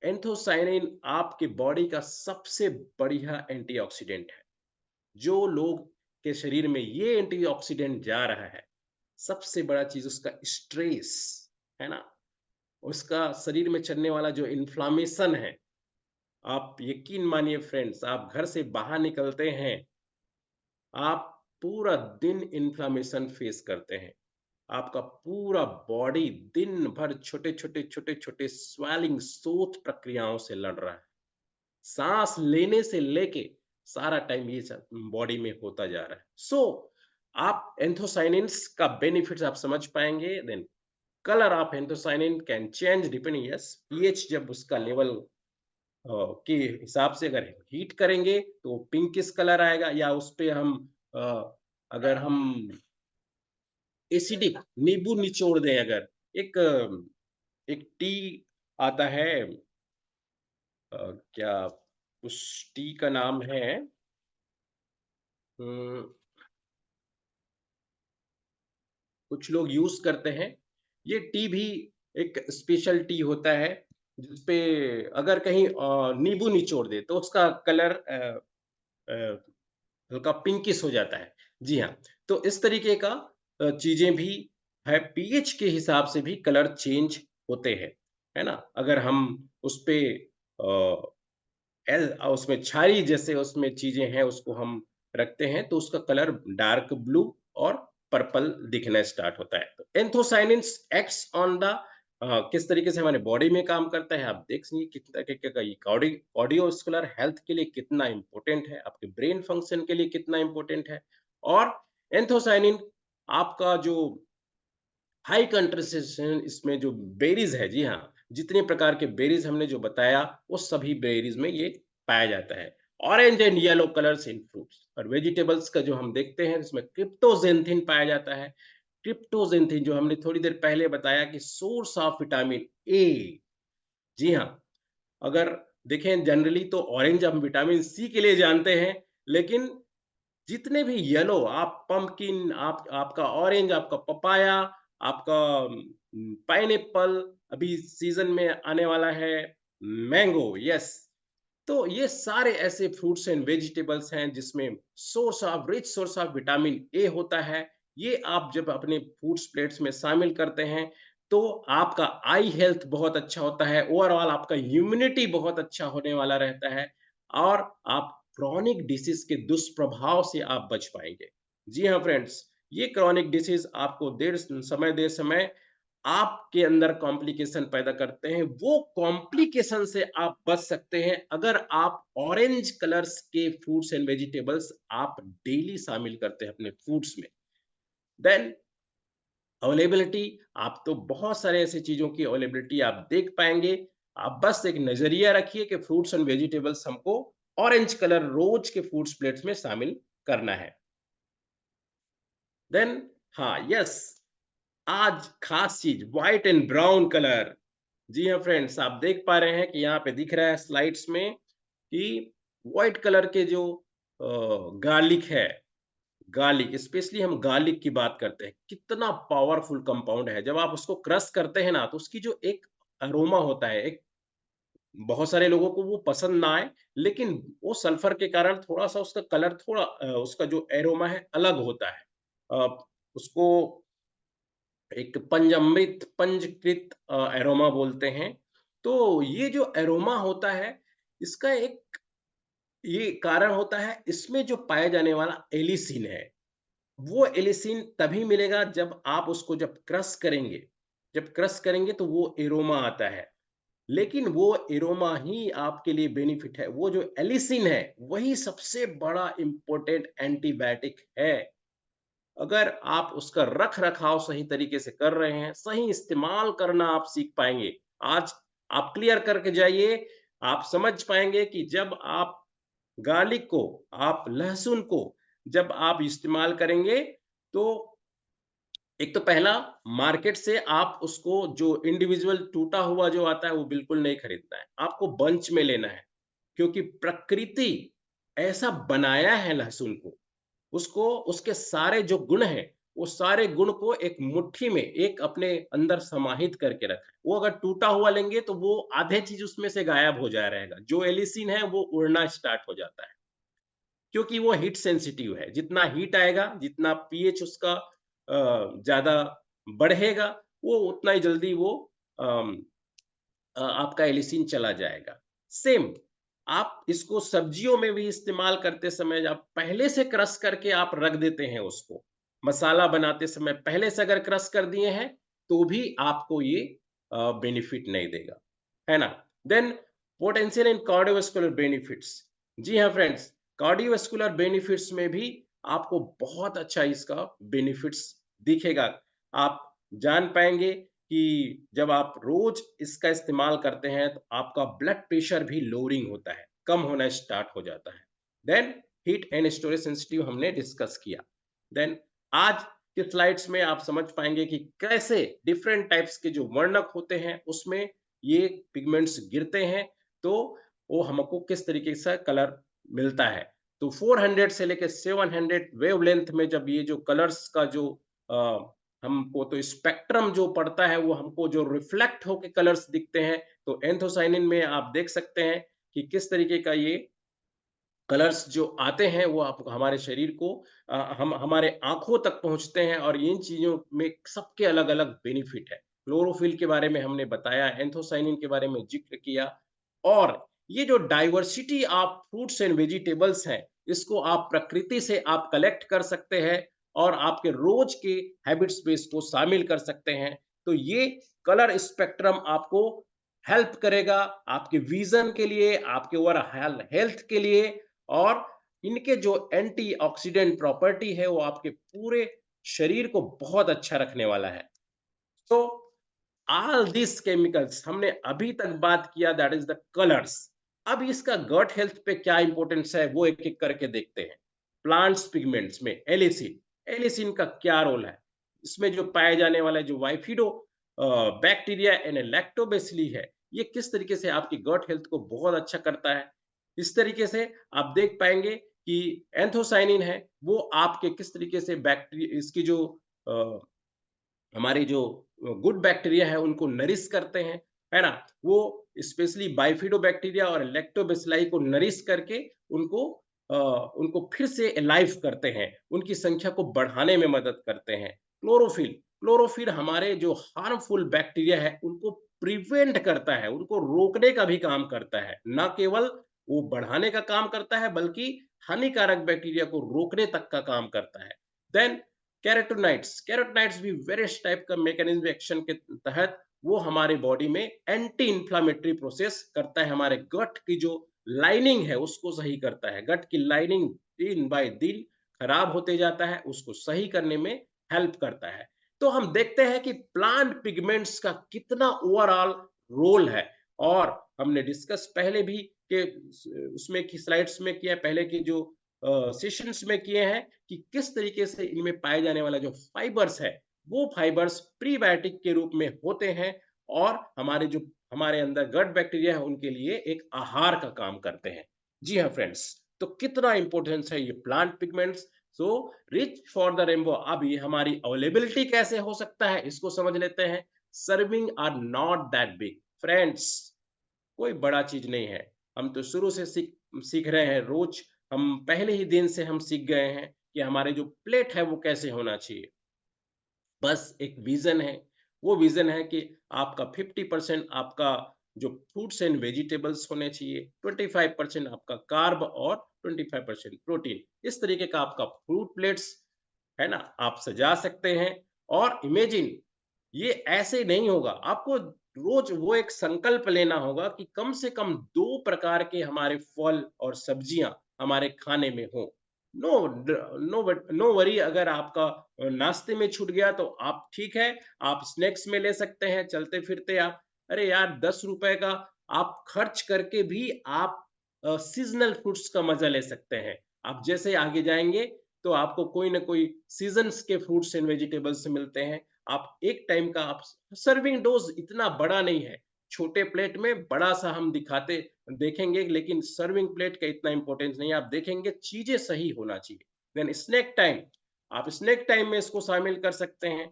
एंथोसायनिन आपके बॉडी का सबसे बढ़िया एंटीऑक्सीडेंट है। जो लोग के शरीर में ये एंटीऑक्सीडेंट जा रहा है, सबसे बड़ा चीज़ उसका स्ट्रेस, है ना? उसका शरीर में चलने वाला जो इन्फ्लेमेशन है, आप यकीन मानिए फ्रेंड्स, आप घर से बाहर निकलते हैं, आप पूरा दिन इन्फ्लेमेशन फेस करते हैं। आपका पूरा बॉडी दिन भर छोटे-छोटे, छोटे-छोटे स्वेलिंग, सोथ प्रक्रियाओं से लड़ रहा है। साँस लेने से लेके सारा टाइम ये सब बॉडी में होता जा रहा है। सो आप एंथोसायनिन्स का बेनिफिट्स आप समझ पाएँगे, then colour of anthocyanin can change depending, yes, pH जब उसका लेवल के हिसाब से अगर हीट करेंगे, तो पिंकिश कलर आएगा, या उसपे हम अ, अगर हम एसिडिक नींबू निचोड़ दें अगर, एक एक टी आता है, क्या उस टी का नाम है, कुछ लोग यूज करते हैं। ये टी भी एक स्पेशल टी होता है जिसपे अगर कहीं नींबू निचोड़ दे तो उसका कलर हल्का पिंकिश हो जाता है। जी हाँ, तो इस तरीके का चीजें भी है। पीएच के हिसाब से भी कलर चेंज होते हैं, है ना? अगर हम उस पे उसमें क्षारीय जैसे उसमें चीजें हैं उसको हम रखते हैं तो उसका कलर डार्क ब्लू और पर्पल दिखना स्टार्ट होता है। तो एंथोसाइनिन्स एक्ट्स ऑन द किस तरीके से हमारे बॉडी में काम करता है आप देख सकते कितना कार्डियोवास्कुलर हेल्थ के लिए कितना इंपॉर्टेंट है, आपके ब्रेन फंक्शन के लिए कितना इंपॉर्टेंट है। और एंथोसाइनिन आपका जो हाई कंसंट्रेशन इसमें जो बेरीज है, जी हाँ, जितने प्रकार के बेरीज हमने जो बताया वो सभी बेरीज में ये पाया जाता है। Orange and yellow colours in fruits और वेजिटेबल्स का जो हम देखते हैं इसमें क्रिप्टोजेंथिन पाया जाता है। क्रिप्टोजेंथिन जो हमने थोड़ी देर पहले बताया कि सोर्स ऑफ विटामिन ए। जी हाँ, अगर देखें जनरली तो ऑरेंज हम विटामिन सी के लिए जानते हैं, लेकिन जितने भी येलो आप पंपकिन, आपका ऑरेंज, आपका पपाया, आपका पाइनएप्पल, अभी सीजन में आने वाला है मैंगो, यस। तो ये सारे ऐसे फ्रूट्स एंड वेजिटेबल्स हैं जिसमें rich source of vitamin A होता है। ये आप जब अपने फूड्स प्लेट्स में शामिल करते हैं तो आपका आई हेल्थ बहुत अच्छा होता है, ओवरऑल आपका इम्यूनिटी बहुत अच्छा होने वाला रहता है और आप क्रॉनिक डिसीज के दुष्प्रभाव से आप बच पाएंगे। जी हाँ फ्रेंड्स, ये क्रॉनिक डिसीज आपको देर समय आपके अंदर कॉम्प्लिकेशन पैदा करते हैं। वो कॉम्प्लिकेशन से आप बच सकते हैं अगर आप ऑरेंज कलर्स के फ्रूट्स एंड वेजिटेबल्स आप डेली शामिल करते हैं अपने फूड्स में। देन अवेलेबिलिटी, आप तो बहुत सारे ऐसे चीजों की अवेलेबिलिटी आप देख पाएंगे। आप बस एक नजरिया रखिए कि फ्रूट्स एंड वेजिटेबल्स हमको ऑरेंज कलर रोज के फूड्स प्लेट्स में शामिल करना है। देन हाँ, यस, आज खास चीज व्हाइट एंड ब्राउन कलर। जी हाँ फ्रेंड्स, आप देख पा रहे हैं कि यहाँ पे दिख रहा है स्लाइड्स में कि व्हाइट कलर के जो गार्लिक है, गार्लिक स्पेशली हम गार्लिक की बात करते हैं, कितना पावरफुल कंपाउंड है। जब आप उसको क्रश करते हैं ना तो उसकी जो एक अरोमा होता है, एक बहुत सारे लोगों को वो पसंद ना आए, लेकिन वो सल्फर के कारण थोड़ा सा उसका कलर थोड़ा उसका जो एरोमा है अलग होता है। उसको एक पंजकृत एरोमा बोलते हैं। तो ये जो एरोमा होता है इसका एक ये कारण होता है, इसमें जो पाया जाने वाला एलिसिन है, वो एलिसिन तभी मिलेगा जब आप उसको जब क्रश करेंगे। जब क्रश करेंगे तो वो एरोमा आता है, लेकिन वो एरोमा ही आपके लिए बेनिफिट है। वो जो एलिसिन है वही सबसे बड़ा इंपॉर्टेंट एंटीबायोटिक है। अगर आप उसका रख रखाव सही तरीके से कर रहे हैं, सही इस्तेमाल करना आप सीख पाएंगे। आज आप क्लियर करके जाइए, आप समझ पाएंगे कि जब आप गार्लिक को, आप लहसुन को जब आप इस्तेमाल करेंगे तो एक तो पहला, मार्केट से आप उसको जो इंडिविजुअल टूटा हुआ जो आता है वो बिल्कुल नहीं खरीदना है, आपको बंच में लेना है। क्योंकि प्रकृति ऐसा बनाया है लहसुन को, उसको उसके सारे जो गुण हैं, वो सारे गुण को एक मुट्ठी में एक अपने अंदर समाहित करके रखा है। वो अगर टूटा हुआ लेंगे तो वो आधे चीज उसमें से गायब हो जा रहेगा, जो एलिसिन है वो उड़ना स्टार्ट हो जाता है। क्योंकि वो हीट सेंसिटिव है, जितना हीट आएगा, जितना पीएच उसका ज्यादा बढ़ेगा, वो उतना ही जल्दी वो आपका एलिसिन चला जाएगा। सेम आप इसको सब्जियों में भी इस्तेमाल करते समय आप पहले से क्रश करके आप रख देते हैं उसको, मसाला बनाते समय पहले से अगर क्रश कर दिए हैं तो भी आपको ये बेनिफिट नहीं देगा, है ना? Then potential in cardiovascular benefits. जी हाँ फ्रेंड्स, कार्डियोवास्कुलर बेनिफिट्स में भी आपको बहुत अच्छा इसका बेनिफिट्स दिखेगा। आप जान पाएंगे कि जब आप रोज इसका इस्तेमाल करते हैं तो आपका ब्लड प्रेशर भी लोअरिंग होता है, कम होना स्टार्ट हो जाता है। Then heat and storage sensitive हमने डिस्कस किया। देन आज के स्लाइड्स में आप समझ पाएंगे कि कैसे डिफरेंट टाइप्स के जो वर्णक होते हैं उसमें ये पिगमेंट्स गिरते हैं तो वो हमको किस तरीके से कलर मिलता है। तो 400 से लेकर 700 वेवलेंथ में जब ये जो कलर्स का जो हमको तो स्पेक्ट्रम जो पड़ता है वो हमको जो रिफ्लेक्ट होके कलर्स दिखते हैं, तो एंथोसायनिन में आप देख सकते हैं कि किस तरीके का ये कलर्स जो आते हैं वो आप हमारे शरीर को हम हमारे आँखों तक पहुँचते हैं और इन चीज़ों में सबके अलग-अलग बेनिफिट है। क्लोरोफिल के बारे में हमने बताया, एंथोसायनिन के बारे में ज़िक्र किया और ये जो diversity of fruits and vegetables हैं, इसको आप प्रकृति से आप कलेक्ट कर सकते हैं और आपके रोज़ के हैबिट्स में इसको शामिल कर सकते हैं। तो ये कलर स्पेक्ट्रम आपको हेल्प करेगा आपके विज़न के लिए, आपके ओवरऑल हेल्थ के लिए और इनके जो एंटीऑक्सीडेंट प्रॉपर्टी है वो आपके पूरे शरीर को बहुत अच्छा रखने वाला है। तो ऑल दिस केमिकल्स हमने अभी तक बात किया दैट इज द कलर्स। अब इसका गट हेल्थ पे क्या इंपॉर्टेंस है वो एक एक करके देखते हैं। प्लांट्स पिगमेंट्स में एलिसिन, एलिसिन का क्या रोल है? इसमें जो पाए जाने वाला जो वाइफिडो बैक्टीरिया एंड लैक्टोबैसिली है, ये किस तरीके से आपकी गट हेल्थ को बहुत अच्छा करता है। इस तरीके से आप देख पाएंगे कि एंथोसाइनिन है वो आपके किस तरीके से बैक्टीरिया इसकी जो अ, हमारी जो गुड बैक्टीरिया है उनको नरिश करते हैं, है ना? वो स्पेशली बाइफिडोबैक्टीरिया और लैक्टोबैसिलाई को नरिश करके उनको उनको फिर से एलाइव करते हैं, उनकी संख्या को बढ़ाने में मदद करते हैं। क्लोरोफिल, क्लोरोफिल हमारे जो हार्मफुल बैक्टीरिया है उनको प्रिवेंट करता है, उनको रोकने का भी काम करता है। ना केवल वो बढ़ाने का काम करता है बल्कि हानिकारक बैक्टीरिया को रोकने तक का काम करता है। देन कैरोटीनॉइड्स, कैरोटीनॉइड्स भी वेरियस टाइप का मैकेनिज्म एक्शन के तहत वो हमारे बॉडी में एंटी इंफ्लेमेटरी प्रोसेस करता है, हमारे गट की जो लाइनिंग है उसको सही करता है। गट की लाइनिंग दिन बाय दिन खराब होते जाता है, उसको सही करने में हेल्प करता है। तो हम देखते हैं कि प्लांट पिगमेंट्स का कितना ओवरऑल रोल है और हमने डिस्कस पहले भी के उसमें की स्लाइड्स में किया, पहले की जो सेशंस में किए हैं कि किस तरीके से इनमें पाए जाने वाला जो फाइबर्स है वो फाइबर्स प्रीबायोटिक के रूप में होते हैं और हमारे जो हमारे अंदर गट बैक्टीरिया है उनके लिए एक आहार का काम करते हैं। जी हाँ फ्रेंड्स, तो कितना इंपॉर्टेंस है ये plant pigments. So rich for the rainbow, अब ये हमारी अवेलेबिलिटी कैसे हो सकता है इसको समझ लेते हैं। Serving are not that big friends, कोई बड़ा चीज नहीं है। हम तो शुरू से सीख सीख रहे हैं, रोज हम पहले ही दिन से हम सीख गए हैं कि हमारे जो प्लेट है वो कैसे होना चाहिए। बस एक विजन है, वो विजन है कि आपका 50% आपका जो फ्रूट्स एंड वेजिटेबल्स होने चाहिए, 25% आपका कार्ब और 25% प्रोटीन। इस तरीके का आपका फ्रूट प्लेट्स है ना, आप सजा सकते हैं। और इमेजिन ये ऐसे नहीं होगा, आपको रोज वो एक संकल्प लेना होगा कि कम से कम 2 प्रकार के हमारे फल और सब्जियाँ हमारे खाने में हो। नो नो वरी अगर आपका नाश्ते में छूट गया तो आप ठीक है, आप स्नैक्स में ले सकते हैं, चलते-फिरते आप अरे यार ₹10 का आप खर्च करके भी आप सीज़नल फ्रूट्स का मज़ा ले सकते हैं। आप जैसे आगे जाएँगे तो आपको कोई ना कोई सीज़न्स के फ्रूट्स एंड वेजिटेबल्स मिलते हैं। आप एक टाइम का आप सर्विंग डोज़ इतना बड़ा नहीं है। छोटे प्लेट में बड़ा-सा हम दिखाते देखेंगे, लेकिन सर्विंग प्लेट का इतना इम्पोर्टेंस नहीं है। आप देखेंगे चीज़ें सही होना चाहिए। देन स्नैक टाइम, आप स्नैक टाइम में इसको शामिल कर सकते हैं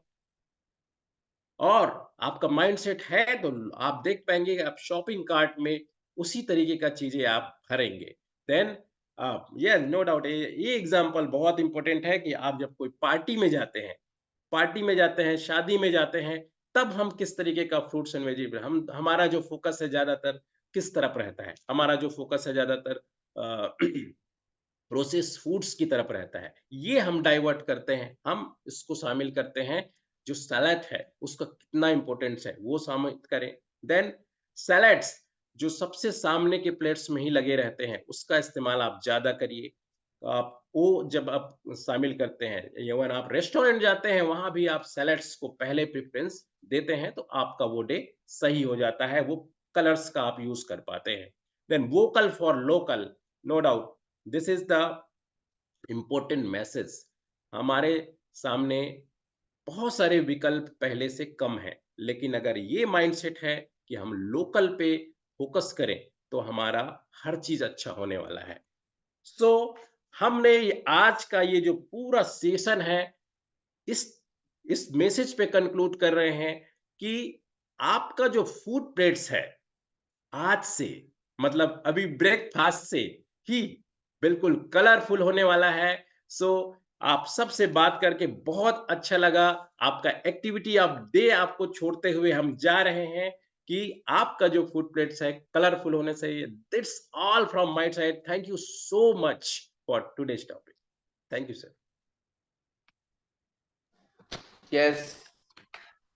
और आपका माइंडसेट है तो आप देख पाएँगे कि आप शॉपिंग कार्ट में उसी तरीके का चीज़ें आप भरेंगे। देन येस नो डाउट ये एग्ज़ाम्पल बहुत इम्पोर्टेंट है कि आप जब कोई पार्टी में जाते हैं, शादी में जाते हैं, तब हम किस तरीके का फ्रूट्स एंड वेजिटेबल हम हमारा जो फ़ोकस है ज़्यादातर किस तरफ रहता है? हमारा जो फ़ोकस है ज़्यादातर अ, प्रोसेस्ड फूड्स की तरफ रहता है। ये हम डाइवर्ट करते हैं, हम इसको शामिल करते हैं, जो सैलेड है, उसका कितना इम्पोर्टेंस है, वो शामिल करें। देन सैलेड्स जो सबसे सामने के प्लेट्स में ही लगे रहते हैं, उसका इस्तेमाल आप ज़्यादा करिए। आप वो जब आप शामिल करते हैं, इवन आप रेस्टोरेंट जाते हैं, वहाँ भी आप सैलेड्स को पहले प्रेफ़रेंस देते हैं, तो आपका वो डे सही हो जाता है, वो कलर्स का आप यूज़ कर पाते हैं। Then vocal for local, no doubt this is the important message. हमारे सामने बहुत सारे विकल्प पहले से कम हैं, लेकिन अगर ये माइंडसेट है कि हम लोकल पे फ़ोकस करें, तो हमारा हर चीज़ अच्छा होने वाला है। सो हमने ये आज का ये जो पूरा सेशन है, इस इस मैसेज पे कंक्लूड कर रहे हैं कि आपका जो फूड प्लेट्स है आज से, मतलब अभी ब्रेकफास्ट से ही बिल्कुल कलरफुल होने वाला है। सो आप सबसे बात करके बहुत अच्छा लगा। आपका एक्टिविटी ऑफ डे आपको छोड़ते हुए हम जा रहे हैं कि आपका जो फूड प्लेट्स है कलरफुल होने चाहिए। That's all from my side. Thank you so much for today's topic. Thank you sir. Yes,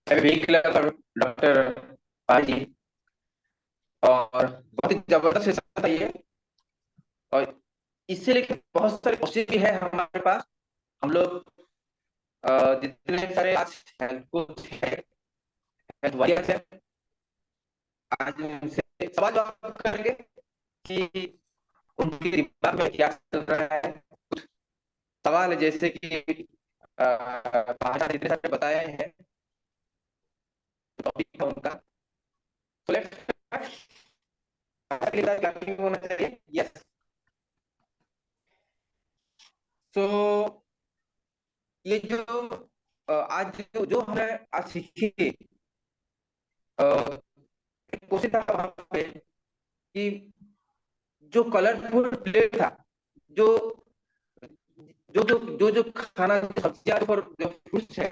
doctor पाजी, और बहुत ही जबरदस्त सेशन था ये। और इससे लेके बहुत सारे क्वेश्चन भी है हमारे पास। हम लोग जितने सारे आज हेल्थ कोच है, हेल्थ वॉरियर्स है, आज उनसे सवाल जवाब करेंगे कि उनके दिमाग में क्या चल रहा है। सवाल है जैसे कि भाषा जितने सारे बताए हैं, टॉपिक है उनका। तो लेट्स होना चाहिए। यस, सो ये जो आज जो हमें आज सीखे, क्वेश्चन था वहां पे कि जो कलरफुल प्लेट था, जो जो खाना, सब्जियां और जो फ्रूट्स है,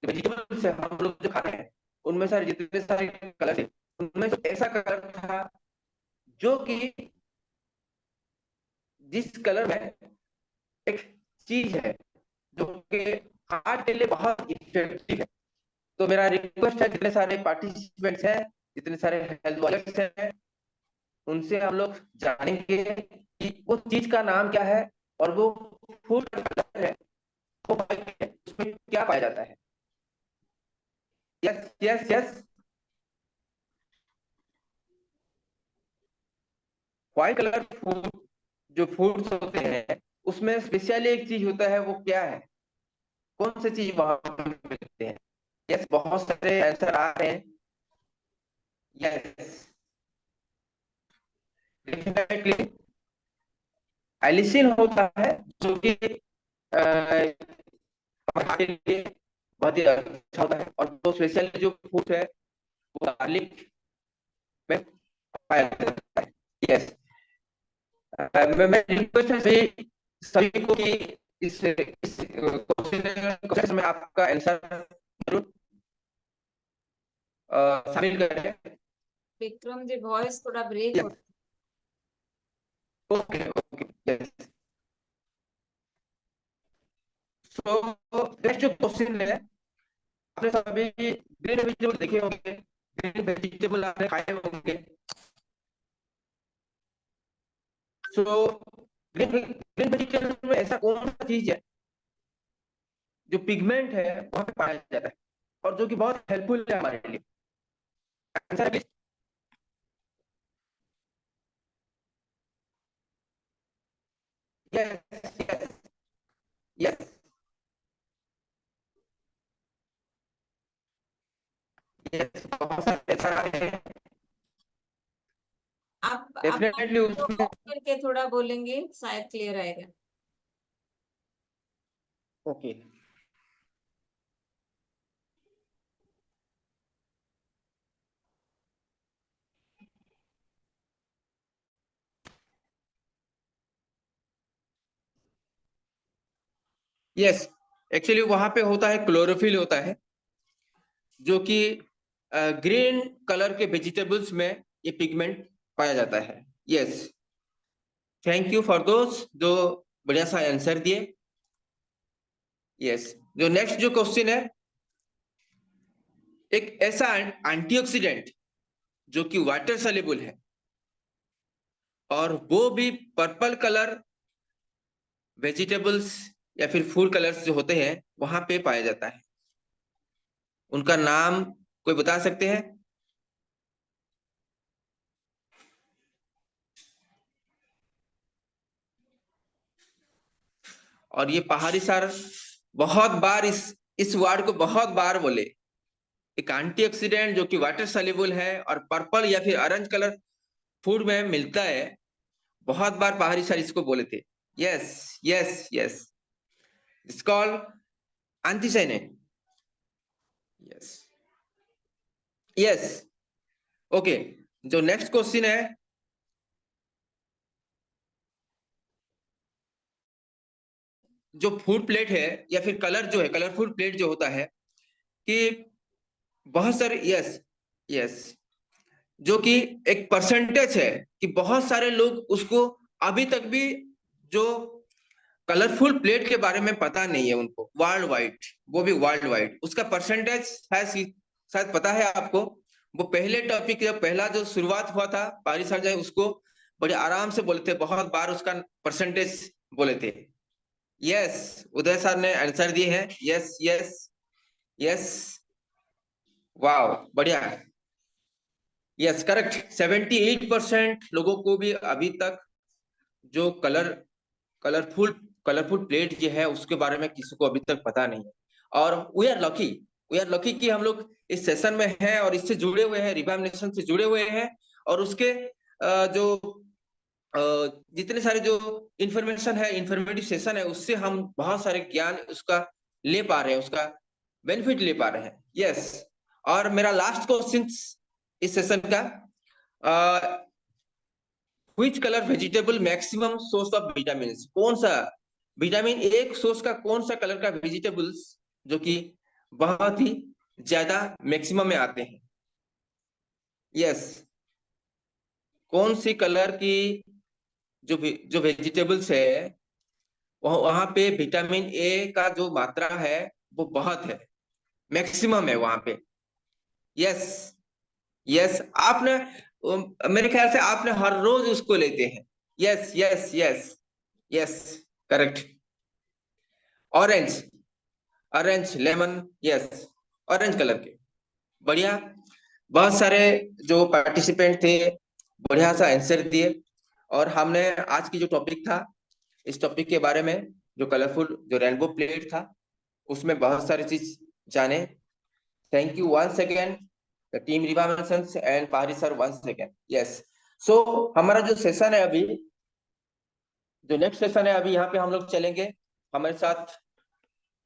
वेजिटेबल्स है, हम लोग जो खाते हैं, उनमें सारे जितने सारे कलर थे, उनमें से ऐसा कलर था जो कि जिस कलर में एक चीज है जो कि हार्ट के लिए बहुत इफेक्टिव है। तो मेरा रिक्वेस्ट है, जितने सारे पार्टिसिपेंट्स हैं, जितने सारे हेल्थ वॉरियर्स हैं, उनसे हम लोग जानेंगे कि वो चीज का नाम क्या है और वो फूड कलर है, वो उसमें क्या पाया जाता है। Yes yes yes, white colour food, जो फूड्स होते हैं उसमें स्पेशली एक चीज होता है, वो क्या है, कौन सी चीज वहां पे मिलते हैं। यस, बहुत सारे आंसर आ रहे हैं। यस, डेफिनेटली एलिसिन होता है, जो कि हमारे लिए बहुत ही अच्छा होता है, और वो स्पेशल जो फूड है वो गार्लिक में पाया जाता है। यस, मैं रिक्वेस्ट है सभी सभी को कि इस क्वेश्चन में आपका आंसर जरूर शामिल करें। विक्रम जी वॉइस थोड़ा ब्रेक हो। Okay okay, yes. So next जो क्वेश्चन है, आपने सभी ग्रीन वेजिटेबल देखे होंगे, ग्रीन वेजिटेबल आपने खाए होंगे। सो ग्रीन ग्रीन वेजिटेबल में ऐसा कौन सा चीज है जो पिगमेंट है वहां पे पाया जाता है और जो कि बहुत हेल्पफुल है हमारे लिए। Answer please. Yes yes yes yes, बहुत सारे ऐसा है आप डेफिनेटली उसमें। ऑफ करके थोड़ा बोलेंगे शायद क्लियर आएगा। ओके, यस, एक्चुअली वहां पे होता है, क्लोरोफिल होता है, जो कि ग्रीन कलर के वेजिटेबल्स में ये पिगमेंट पाया जाता है। Yes, thank you for those जो बढ़िया सा आंसर दिए। यस, जो नेक्स्ट जो क्वेश्चन है, एक ऐसा एंटीऑक्सीडेंट जो कि वाटर सॉल्युबल है और वो भी पर्पल कलर वेजिटेबल्स या फिर फूड कलर्स जो होते हैं वहां पे पाया जाता है। उनका नाम कोई बता सकते हैं? और ये पहाड़ी सर बहुत बार इस वर्ड को बहुत बार बोले। एक एंटीऑक्सीडेंट जो कि वाटर सॉल्युबल है और पर्पल या फिर ऑरेंज कलर फूड में मिलता है, बहुत बार पहाड़ी सर इसको बोले थे। Yes yes yes, it's called anthocyanin. Yes yes okay. जो नेक्स्ट क्वेश्चन है, जो फूड प्लेट है या फिर कलर जो है, कलरफुल प्लेट जो होता है कि बहुत सारे, यस यस, जो कि एक परसेंटेज है कि बहुत सारे लोग उसको अभी तक भी, जो कलरफुल प्लेट के बारे में पता नहीं है उनको, वर्ल्ड वाइड, वो भी वर्ल्ड वाइड। उसका परसेंटेज शायद पता है आपको। वो पहले टॉपिक, जब पहला जो शुरुआत हुआ था, पारी सर जो उसको बड़े आराम से बोले थे, बहुत बार उसका परसेंटेज बोले थे। यस, उदय सर ने आंसर दिए हैं। यस यस यस, वाह बढ़िया। यस करेक्ट, 78% लोगों को भी अभी तक जो कलरफुल कलरफुल प्लेट जो है उसके बारे में किसी को अभी तक पता नहीं है। और वी आर लकी कि हम लोग इस सेशन में हैं और इससे जुड़े हुए हैं, रिवाइव नेशन से जुड़े हुए हैं। और उसके जो जितने सारे जो इंफॉर्मेशन है, इंफॉर्मेटिव सेशन है, उससे हम बहुत सारे ज्ञान उसका ले पा रहे हैं, उसका बेनिफिट ले पा रहे हैं। यस, और मेरा लास्ट क्वेश्चन इस सेशन का, which colour vegetable maximum source of vitamin, कौन सा विटामिन एक सोर्स का, कौन सा कलर का वेजिटेबल्स जो कि बहुत ही ज्यादा मैक्सिमम में आते हैं। यस, कौन सी कलर की जो वेजिटेबल्स है वहां पे विटामिन ए का जो मात्रा है वो बहुत है, मैक्सिमम है वहां पे। यस यस, आपने मेरे ख्याल से आपने हर रोज उसको लेते हैं। Yes yes yes yes correct. Orange, orange lemon, yes orange colour के। बढ़िया, बहुत सारे जो पार्टिसिपेंट थे बढ़िया सा आंसर दिए। और हमने आज की जो टॉपिक था, इस टॉपिक के बारे में, जो कलरफुल जो रेनबो प्लेट था, उसमें बहुत सारी चीज जाने। Thank you once again the team रिवामेंसन्स and Pari sir once again. Yes, so हमारा जो सेशन है अभी, जो नेक्स्ट सेशन है अभी, यहाँ पे हम लोग चलेंगे। हमारे साथ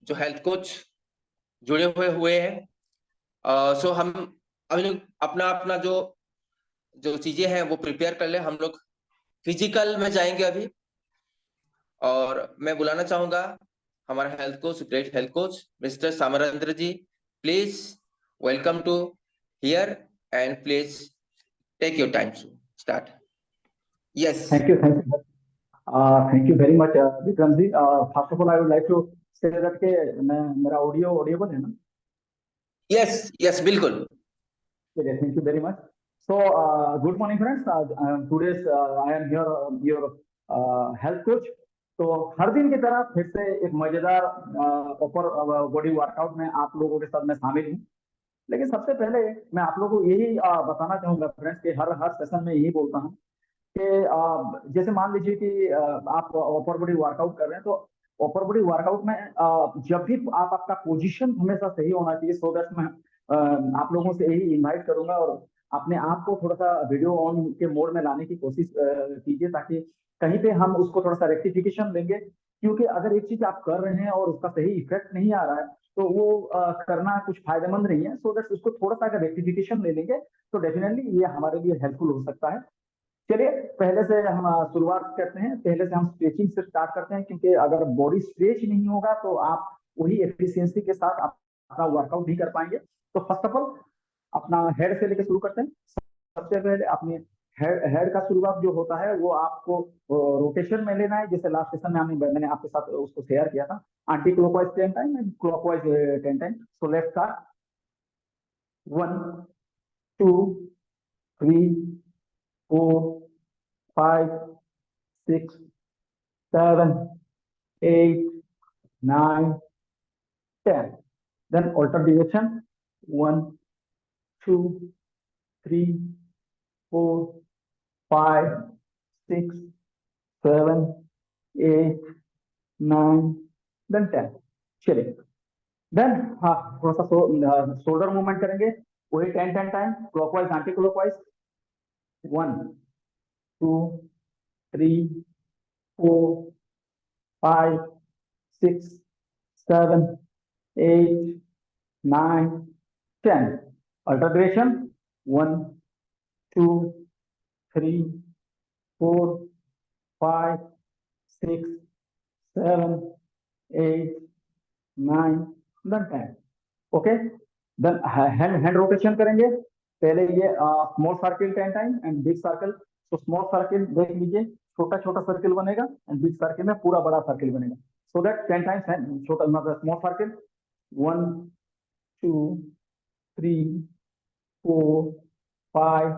जो हेल्थ कोच जुड़े हुए हैं। सो हम अभी लोग अपना अपना जो जो चीजें हैं वो प्रिपेयर कर ले। हम लोग फिजिकल में जाएंगे अभी। और मैं बुलाना चाहूंगा हमारा health coach, great health coach mister Samarendra ji. Please welcome to here and please take your time to start. Yes Thank you, thank you. Thank you very much, Vikram ji. First of all, I would like to say that के मेरा audible है ना? Yes yes बिल्कुल। Okay, thank you very much. So, good morning, friends. Today's I am here, your health coach. तो हर दिन की तरह फिर से एक मजेदार अपर बॉडी वर्कआउट में आप लोगों के साथ मैं शामिल हूँ। लेकिन सबसे पहले मैं आप लोगों को यही बताना चाहूंगा फ्रेंड्स कि हर हर सेशन में यही बोलता हूँ कि जैसे मान लीजिए कि आप अपर बॉडी वर्कआउट कर रहे हैं, तो अपर बॉडी वर्कआउट में जब भी आपका पोजीशन हमेशा सही होना चाहिए। सो दैट मैं आप लोगों से यही इनवाइट करूंगा और अपने आप को थोड़ा सा वीडियो ऑन के मोड में लाने की कोशिश कीजिए, ताकि कहीं पे हम उसको थोड़ा सा रेक्टिफिकेशन लेंगे। क्योंकि अगर एक चीज आप कर रहे हैं और उसका सही इफेक्ट नहीं आ रहा है, तो वो करना कुछ फायदेमंद नहीं है। सो दैट उसको थोड़ा सा अगर रेक्टिफिकेशन ले लेंगे तो डेफिनेटली ये हमारे लिए हेल्पफुल हो सकता है। चलिए पहले से हम शुरुआत करते हैं। पहले से हम स्ट्रेचिंग से स्टार्ट करते हैं, क्योंकि अगर बॉडी स्ट्रेच नहीं होगा तो आप वही एफिशिएंसी के साथ अपना वर्कआउट नहीं कर पाएंगे। तो फर्स्ट ऑफ ऑल अपना हेड से लेकर शुरू करते हैं। सबसे पहले अपने हेड का शुरुआत जो होता है वो आपको रोटेशन में लेना है। जैसे लास्ट सेशन में मैंने आपके साथ उसको शेयर किया था, anti clockwise 10 time and clockwise 10 time. So let's start. 1 2 3 4 5 6 7 8 9 10. Then alter direction. 1 2 3 4 5 6 7 8 9 then 10. चलिए देन हाँ थोड़ा सा शोल्डर मूवमेंट करेंगे, वही 10 time clockwise anti clockwise. 1 2 3 4 5 6 7 8 9 10. Alter duration 1, 2, 3, 4, 5, 6, 7, 8, 9, then 10. Okay. Then hand rotation करेंगे. पहले ये small circle 10 time and big circle. तो स्मॉल सर्किल देख लीजिए, छोटा छोटा सर्किल बनेगा एंड बिग सर्किल में पूरा बड़ा सर्किल बनेगा. सो दैट 10 टाइम्स छोटा मतलब small circle 1, 2, 3, 4, 5,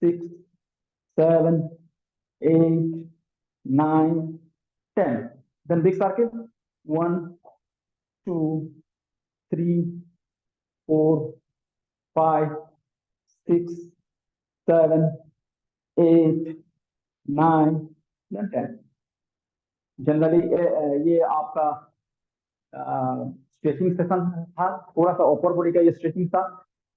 6, 7, 8, 9, 10. Then big circle 1, 2, 3, 4, 5, 6, 7, 8, 9, then 10. Generally ये आपका स्ट्रेचिंग सेशन था, थोड़ा सा अपर बॉडी का ये स्ट्रेचिंग था.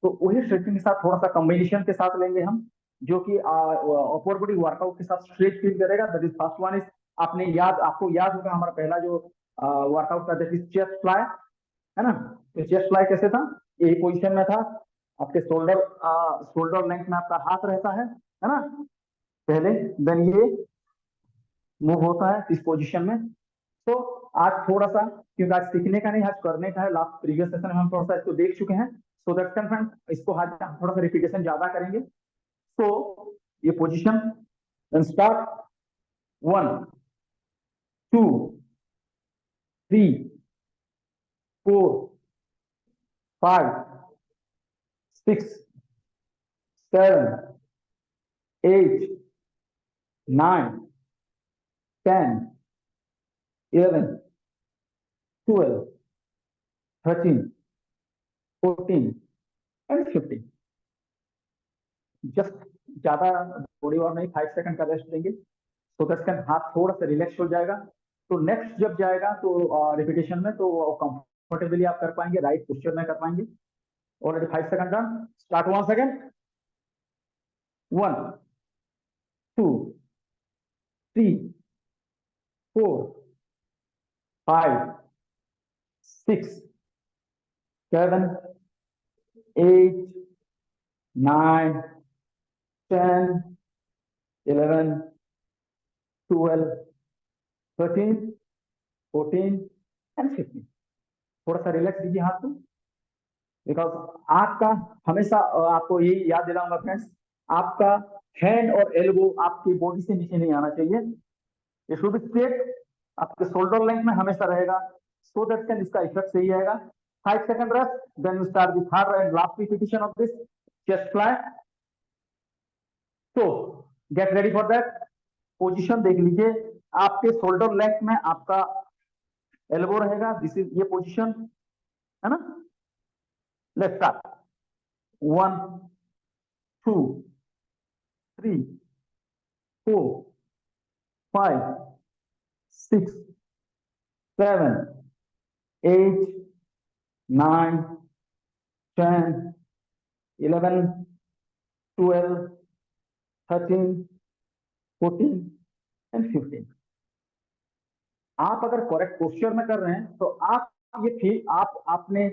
तो वही स्ट्रेचिंग के साथ थोड़ा सा कॉम्बिनेशन के साथ लेंगे हम, जो कि अपर बॉडी वर्कआउट के साथ स्ट्रेच फील करेगा. That is first one. Is आपको याद होगा हमारा पहला जो वर्कआउट था, दैट इज चेस्ट फ्लाई, है ना. तो चेस्ट फ्लाई कैसे था, यही पोजीशन में था. आपके शोल्डर लेंथ में आपका हाथ रहता है ना पहले. देन ये मूव होता है इस पोजीशन में. तो आज थोड़ा सा, क्योंकि आज सीखने का नहीं, आज करने का है. लास्ट प्रीवियस सेशन में हम थोड़ा सा इसको देख चुके हैं. सो दैट फ्रेंड, इसको आज थोड़ा सा रिपीटेशन ज्यादा करेंगे. तो ये position, then start 1, 2, 3, 4, 5, 6, 7, 8, 9, 10, 11, 12, 13, 14 and 15. Just ज्यादा बॉडी और नहीं, 5 सेकंड का रेस्ट देंगे. तो दैट हाथ थोड़ा सा रिलैक्स हो जाएगा. तो नेक्स्ट जब जाएगा तो रिपीटेशन में तो कंफर्टेबली आप कर पाएंगे, राइट पोस्चर में कर पाएंगे. Already 5 second done. Start 1 second. 1, 2, 3, 4, 5, 6, 7, 8, 9, 10, 11, 12, 13, 14 and 15. थोड़ा सा रिलैक्स दीजिए हाथ को, बिकॉज आपका हमेशा आपको ये याद दिलाऊंगा फ्रेंड्स, आपका हैंड और एल्बो आपकी बॉडी से नीचे नहीं आना चाहिए. ये शुड बी स्ट्रेट, आपके शोल्डर लेंथ में हमेशा रहेगा. सो दैट कैन इसका इफेक्ट सही आएगा. 5 second rest. Then start the third and last repetition of this chest fly. तो get ready for that. Position देख लीजिए, आपके शोल्डर लेंथ में आपका एल्बो रहेगा. दिस इज ये पोजीशन, है ना. Let's start. 1, 2, 3, 4, 5, 6, 7, 8, 9, 10, 11, 12, 13, 14 एंड 15. आप अगर करेक्ट पोस्चर में कर रहे हैं तो आप ये फील आपने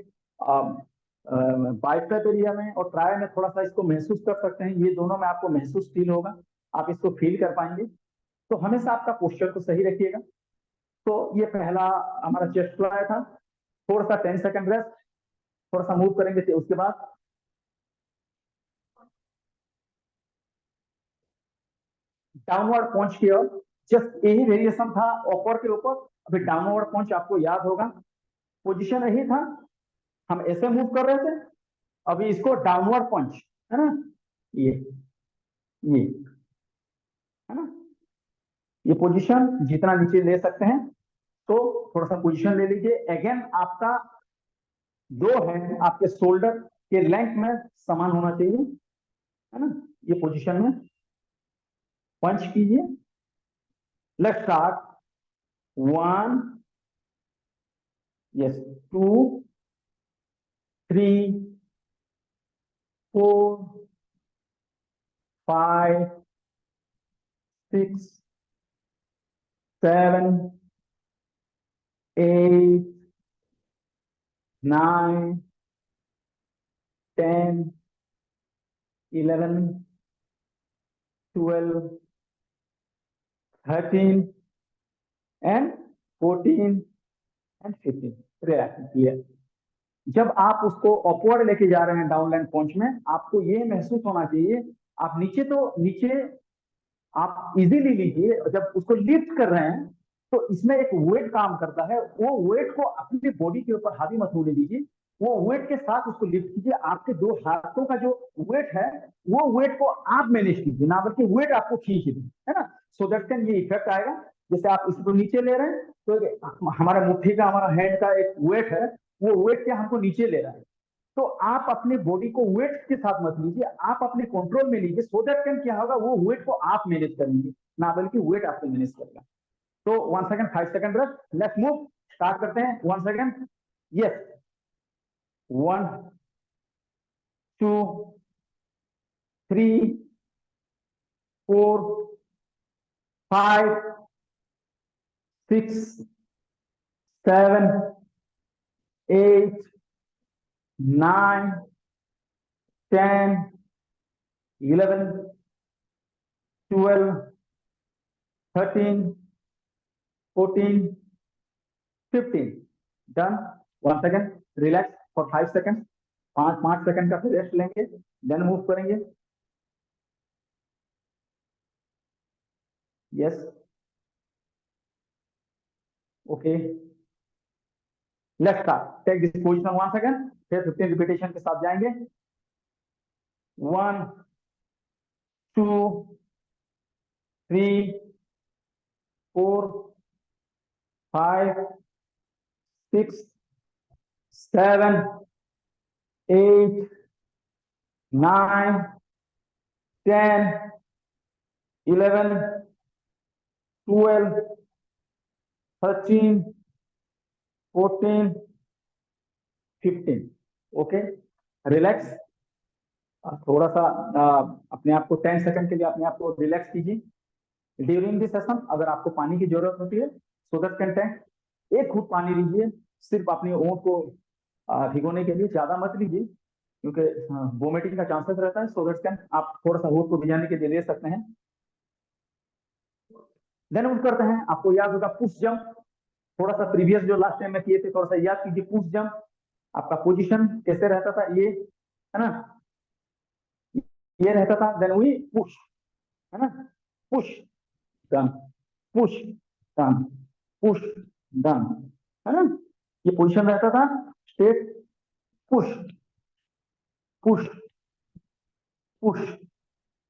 बाइसेप एरिया में और ट्राई में थोड़ा सा इसको महसूस कर सकते हैं. ये दोनों में आपको महसूस फील होगा, आप इसको फील कर पाएंगे. तो हमेशा आपका पोस्चर को सही रखिएगा. तो ये पहला हमारा चेस्ट फ्लाई था. थोड़ा सा 10 सेकंड रेस्ट, थोड़ा सा मूव करेंगे. उसके बाद डाउनवर्ड पॉन्च की ओर. जस्ट यही वेरिएशन था ऊपर के ऊपर. अभी डाउनवर्ड पॉन्च आपको याद होगा, पोजीशन यही था, हम ऐसे मूव कर रहे थे. अभी इसको डाउनवर्ड पंच, है ना, ये है ना. ये पोजीशन जितना नीचे ले सकते हैं, तो थोड़ा सा पोजीशन ले लीजिए. अगेन आपका दो हैंड आपके शोल्डर के लेंथ में समान होना चाहिए, है ना. ये पोजीशन में पंच कीजिए. Let's start. 1, yes, 2, 3, 4, 5, 6, 7, 8, 9, 10, 11, 12, 13 and 14 and 15. Relax किया। जब आप उसको अपवर्ड लेके जा रहे हैं डाउनलाइन पॉइंट में, आपको ये महसूस होना चाहिए, आप नीचे आप इजीली लीजिए। जब उसको लिफ्ट कर रहे हैं तो इसमें एक वेट काम करता है, वो वेट को अपनी बॉडी के ऊपर हावी मत होने दीजिए, वो वेट के साथ उसको लिफ्ट कीजिए। आपके दो हाथों का जो वेट है वो वेट को आप मैनेज कीजिए, ना बल्कि वेट आपको खींच दे, है ना। सो दैट कैन ये इफेक्ट आएगा। जैसे आप इसको नीचे ले रहे हैं तो हमारे मुट्ठी का, हमारा हैंड का एक वेट है, वो वेट क्या हमको नीचे ले रहा है। तो आप अपने बॉडी को वेट के साथ मत लीजिए, आप अपने कंट्रोल में लीजिए। सो दैट कैन क्या होगा, वो वेट को आप मैनेज करेंगे, ना बल्कि वेट आपको मैनेज करेगा। तो 1 second, 5 second rest, let's move, start करते हैं। 1 second, yes, 1, 2, 3, 4, 5, 6, 7, 8, 9, 10, 11, 12, 13, 14, 15, done. 1 second, relax for 5 second, 5 second का फिर रेस्ट लेंगे, देन मूव करेंगे। Yes, okay, let's start. Take this position 1 second, फिर 15 रिपीटेशन के साथ जाएंगे। 1, 2, 3, 4, 5, 6, 7, 8, 9, 10, 11, 12, 13, 14, 15, ओके, रिलैक्स। थोड़ा सा अपने आप को 10 सेकंड के लिए अपने आप को रिलैक्स कीजिए। ड्यूरिंग दिस सेशन अगर आपको पानी की जरूरत होती है, सो दैट कैन टेक एक घूंट पानी लीजिए, सिर्फ अपनी ओंठ को भिगोने के लिए, ज्यादा मत लीजिए क्योंकि वोमिटिंग का चांसेस रहता है। सो दैट कैन आप थोड़ा सा ओंठ को भिजाने के लिए ले सकते हैं। देन उठ करते हैं, आपको याद होगा पुश जंप, थोड़ा सा प्रीवियस जो लास्ट टाइम में किए थे थोड़ा सा याद कीजिए। पुश जंप आपका पोजीशन कैसे रहता था, ये है ना, ये रहता था। देन वी पुश, है ना, push done, push done, push done, है ना, ये पोजीशन रहता था। State push, push, push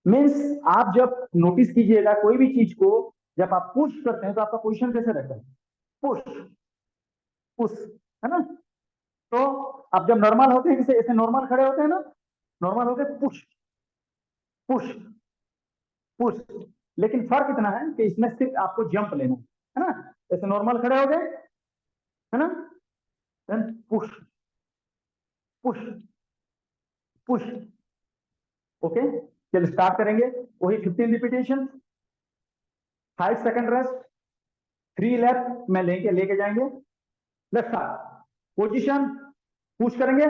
means आप जब नोटिस कीजिएगा कोई भी चीज को, जब आप पुश करते हैं तो आपका पोजीशन कैसे रहता है, पुश, पुश, है ना। तो आप जब नॉर्मल होते हैं, जैसे ऐसे नॉर्मल खड़े होते हैं ना, नॉर्मल होते पुश, पुश, पुश, लेकिन फर्क इतना है कि इसमें सिर्फ आपको जंप लेना है ना। ऐसे नॉर्मल खड़े हो गए, है ना, then push, push, push, okay. चलिए स्टार्ट करेंगे, वही 15 रिपीटेशन, 5 सेकंड रेस्ट, 3 लेफ्ट में लेके जाएंगे। लेफ्ट स्टार्ट, पोजीशन, पुश करेंगे,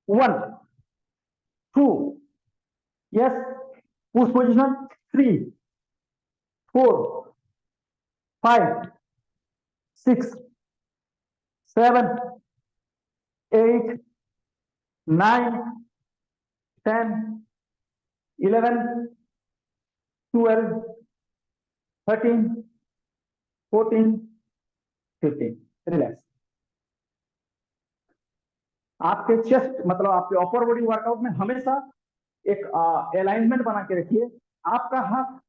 1, 2, यस, पुश पोजीशन, 3, 4, 5, 6, 7, 8, 9, 10, 11, 12, 13, 14, 15, रिलैक्स। आपके चेस्ट मतलब आपके अपर बॉडी वर्कआउट में हमेशा एक अलाइनमेंट बना के रखिए। आपका हाथ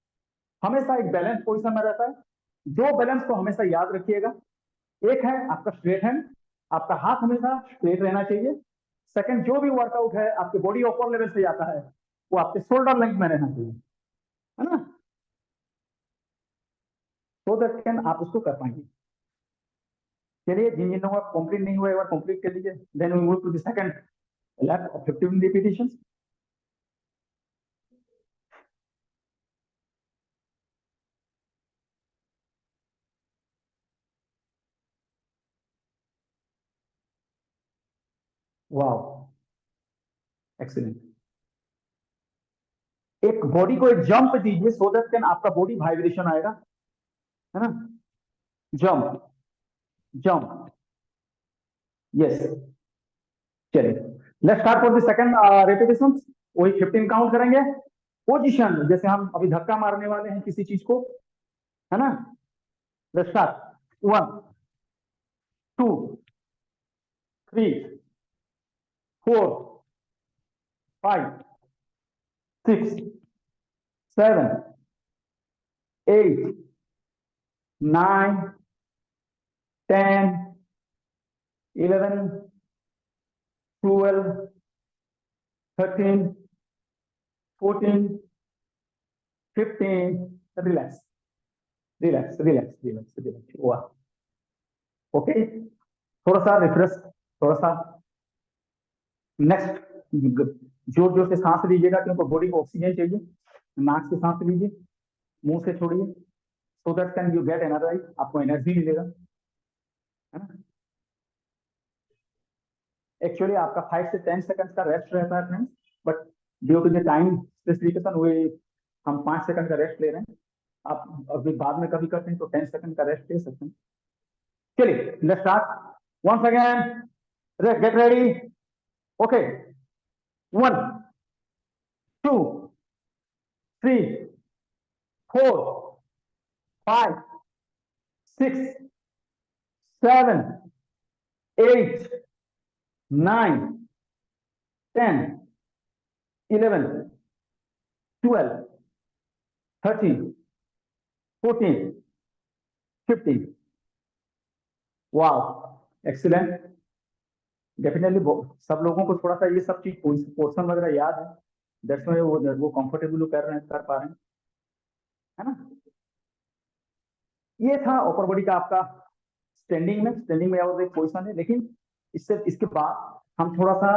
हमेशा एक बैलेंस पोजीशन में रहता है। दो बैलेंस को हमेशा याद रखिएगा, एक है आपका स्ट्रेट हैंड, आपका हाथ हमेशा स्ट्रेट रहना चाहिए। सेकंड, जो भी वर्कआउट है आपके बॉडी अपर लेवल से आता है वो आपके शोल्डर लेंथ में रहना चाहिए, है ना, सो दैट कैन आप उसको कर पाएंगे। चलिए, जिन जिन लोगों का कंप्लीट नहीं हुआ एक बार कंप्लीट कर लीजिए। Then we move to the second lap of 15 repetitions. Wow, excellent. एक बॉडी को एक जंप दीजिए सो दैट कैन आपका बॉडी वाइब्रेशन आएगा, है ना। Jump jump, yes. चलिए let's start for the second repetition. वही 15 काउंट करेंगे। पोजीशन जैसे हम अभी धक्का मारने वाले हैं किसी चीज को, है ना। Let's start. 1 2 3 4 5 6 7 8 9 10 11 12 13 14 15। Relax relax relax relax relax. हुआ ओके। थोड़ा सा रिफ्रेश, थोड़ा सा नेक्स्ट। जोर जोर से सांस लीजिएगा क्योंकि बॉडी को ऑक्सीजन चाहिए। नाक से सांस लीजिए, मुंह से छोड़िए, सो that can you get energy, आपको एनर्जी मिलेगा, है ना। एक्चुअली आपका 5 से 10 सेकंड का रेस्ट रहता है friends, but due to the time specification we हम 5 सेकंड का रेस्ट ले रहे हैं। आप अभी बाद में कभी करते हैं तो 10 सेकंड का रेस्ट ले सकते हैं। चलिए let's start once again. Get ready. Okay 1 2 3 4 5 6 7 8 9 10 11 12 13 14 15। Wow excellent. Definitely सब लोगों को थोड़ा सा ये सब चीज पोर्शन वगैरह याद है, दैट्स व्हाई वो कंफर्टेबल कर रहे हैं, कर पा रहे हैं, है ना। ये था अपर बॉडी का आपका स्टैंडिंग में और एक पोजीशन है। लेकिन इसके बाद हम थोड़ा सा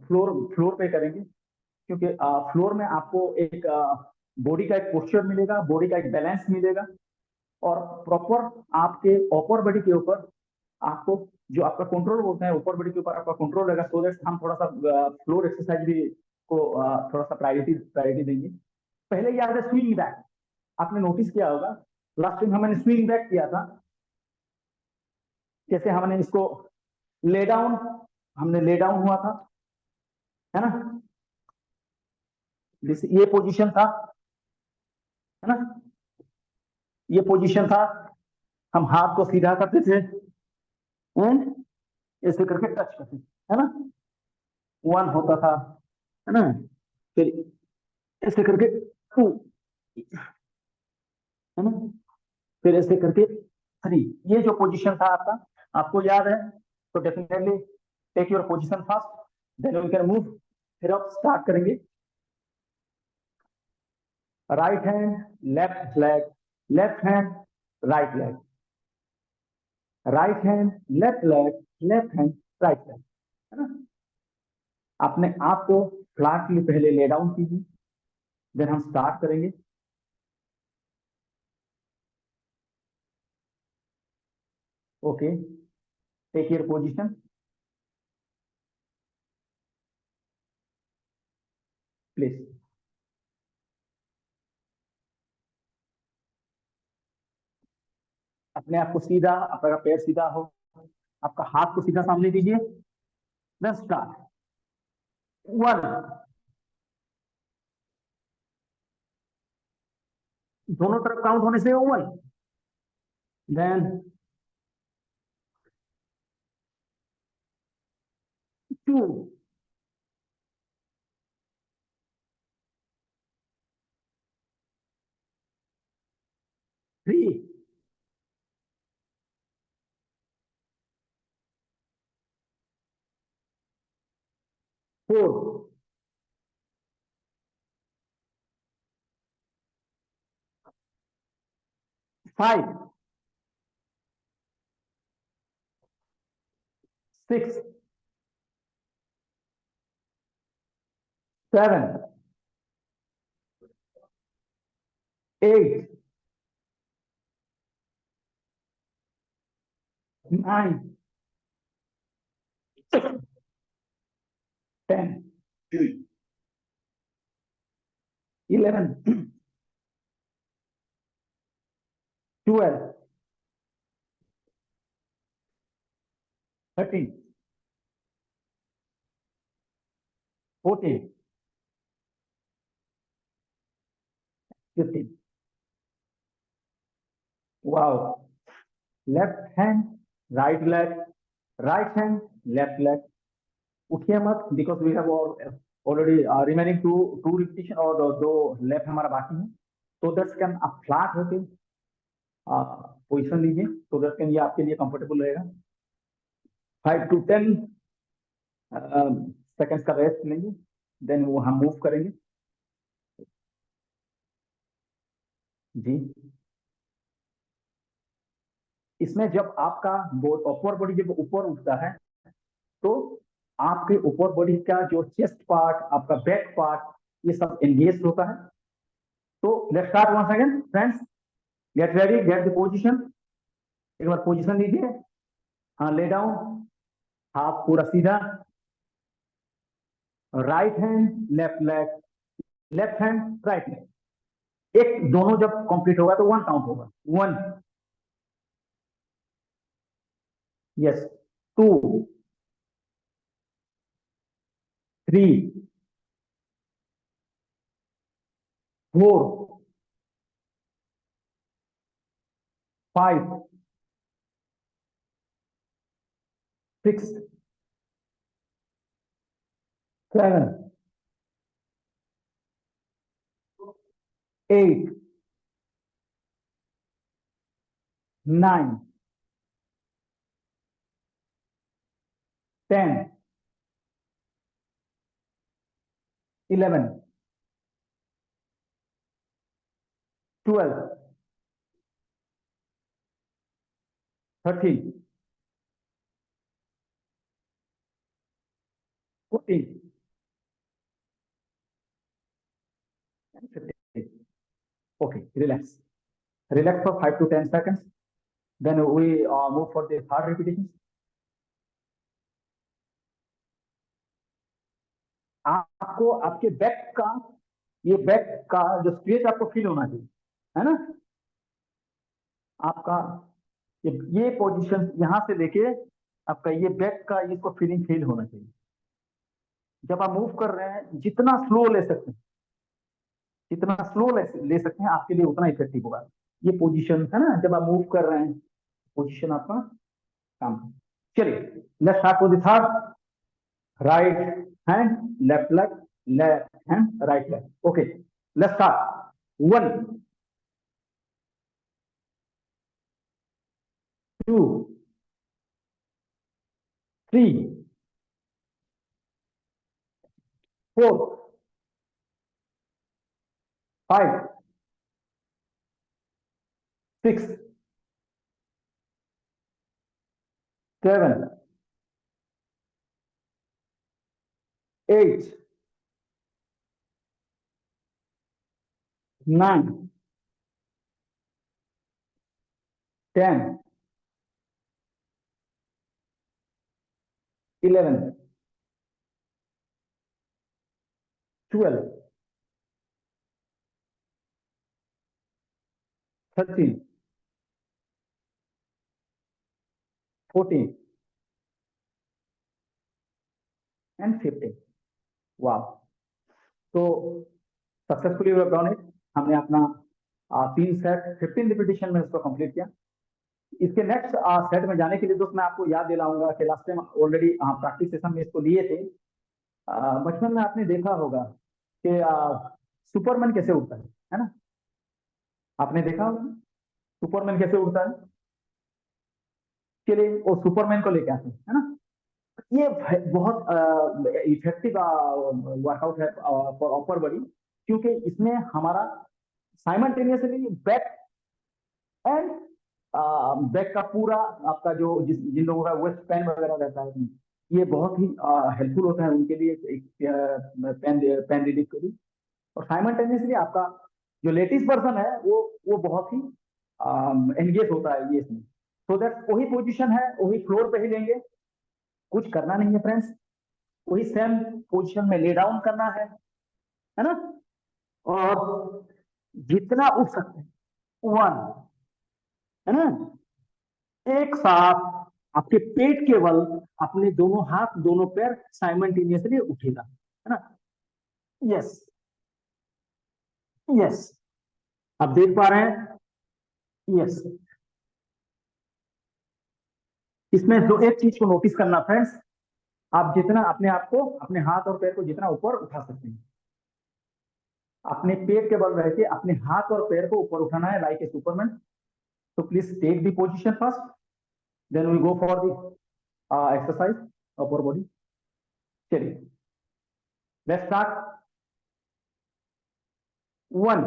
फ्लोर पे करेंगे, क्योंकि फ्लोर में आपको एक बॉडी का एक पोस्चर मिलेगा, बॉडी का एक बैलेंस मिलेगा, और प्रॉपर आपके अपर बॉडी के ऊपर आपको जो आपका कंट्रोल बोलते हैं, ऊपर बॉडी के ऊपर आपका कंट्रोल रहेगा। सो दैट हम थोड़ा सा फ्लोर एक्सरसाइज भी को थोड़ा सा प्रायोरिटी देंगे। पहले याद है स्विंग बैक, आपने नोटिस किया होगा लास्ट टाइम हमने स्विंग बैक किया था, जैसे हमने इसको ले डाउन, हमने ले डाउन हुआ था, है ना। जैसे ये पोजीशन था, है ना, ये पोजीशन था। हम हाथ को सीधा करते थे, ऐसे करके टच करते थे, है ना। 1 होता था, है ना। फिर ऐसे करके 2, है ना। फिर ऐसे करके 3। ये जो पोजीशन था आपका, आपको याद है तो definitely take your position first, then we can move. फिर आप स्टार्ट करेंगे। Right hand left leg, left hand right leg, right hand left leg, left hand right leg, है ना। अपने आप को फ्लैटली पहले ले डाउन कीजिए, देन हम स्टार्ट करेंगे। Okay take your position please. अपने आप को सीधा, आपका पैर सीधा हो, आपका हाथ को सीधा सामने दीजिए, देन स्टार्ट। 1, दोनों तरफ काउंट होने से 1, then 2, 3, 4, 5, 6, 7, 8, 9, 10, 11, 12, 13, 14, 15. Wow. Left hand, right leg, right hand, left leg. उठिए मत, because we have already remaining two repetition और दो left हमारा बाकी है. So that can आप flat होके पोजिशन लीजिए, so that can ये आपके लिए comfortable रहेगा. 5 to 10 seconds का रेस्ट लेंगे, then वो हम मूव करेंगे. जी, इसमें जब आपका अपर बॉडी जब ऊपर उठता है तो आपके ऊपर बॉडी का जो चेस्ट पार्ट, आपका बैक पार्ट, ये सब एंगेज होता है. तो let's start once again friends. Get ready, get the position. एक बार पोजीशन लीजिए. हाँ, ले डाउन, हाथ पूरा सीधा. Right hand left leg, left hand right leg. एक दोनों जब कंप्लीट होगा तो 1 काउंट होगा. 1, yes, 2, 3, 4, 5, 6, 7, 8, 9, 10, 11, 12, 13, 14, and 15. Okay, relax. Relax for 5 to 10 seconds. Then we move for the third repetition. आपको आपके बैक का, ये बैक का जो स्ट्रेच आपको फील होना चाहिए, है ना. आपका ये पोजीशन यहां से लेके आपका ये बैक का इसको फीलिंग फील होना चाहिए. जब आप मूव कर रहे हैं, जितना स्लो ले सकते हैं, जितना स्लो ले सकते हैं, आपके लिए उतना इफेक्टिव होगा. ये पोजीशन है ना, जब आप मूव कर रहे हैं, पोजीशन आपका काम. चलिए, let's start with the third. Right hand left leg, left hand right leg. Okay, let's start. 1, 2, 3, 4, 5, 6, 7, 8, 9, 10, 11, 12, 13, 14, and 15. वाह. तो successfully we have done it. हमने अपना 3 सेट 15 रिपीटिशन में इसको कंप्लीट किया. इसके नेक्स्ट सेट में जाने के लिए दोस्त मैं आपको याद दिलाऊंगा कि last time already practice session में इसको लिए थे. बचपन में आपने देखा होगा कि सुपरमैन कैसे उड़ता है ना. आपने देखा होगा सुपरमैन कैसे उड़ता है. चलिए, वो सुपरमैन को लेके आते हैं, है ना. ये बहुत इफेक्टिव वर्कआउट है फॉर अपर बॉडी, क्योंकि इसमें हमारा साइमल्टेनियसली बैक एंड बैक का पूरा आपका जो जिन लोगों का वेस्ट पेन वगैरह रहता है, ये बहुत ही हेल्पफुल होता है उनके लिए, पेन रिलीफ के लिए. और साइमल्टेनियसली आपका जो लेटेस्ट पर्सन है वो बहुत ही एंगेज होता है ये इसमें. सो दैट वही पोजीशन है, वही फ्लोर पे ही लेंगे, कुछ करना नहीं है फ्रेंड्स. वही सेम पोजीशन में ले डाउन करना है ना, और जितना उठ सकते हैं 1, है ना, एक साथ आपके पेट के बल अपने दोनों हाथ दोनों पैर साइमल्टेनियसली उठेगा, है ना। यस यस, आप देख पा रहे हैं। यस, इसमें जो एक चीज को नोटिस करना फ्रेंड्स, आप जितना अपने आप को, अपने हाथ और पैर को जितना ऊपर उठा सकते हैं, अपने पेट के बल रह के अपने हाथ और पैर को ऊपर उठाना है, लाइक ए सुपरमैन। तो please take the position first, then we go for the exercise upper body. चलिए, लेट्स स्टार्ट। 1,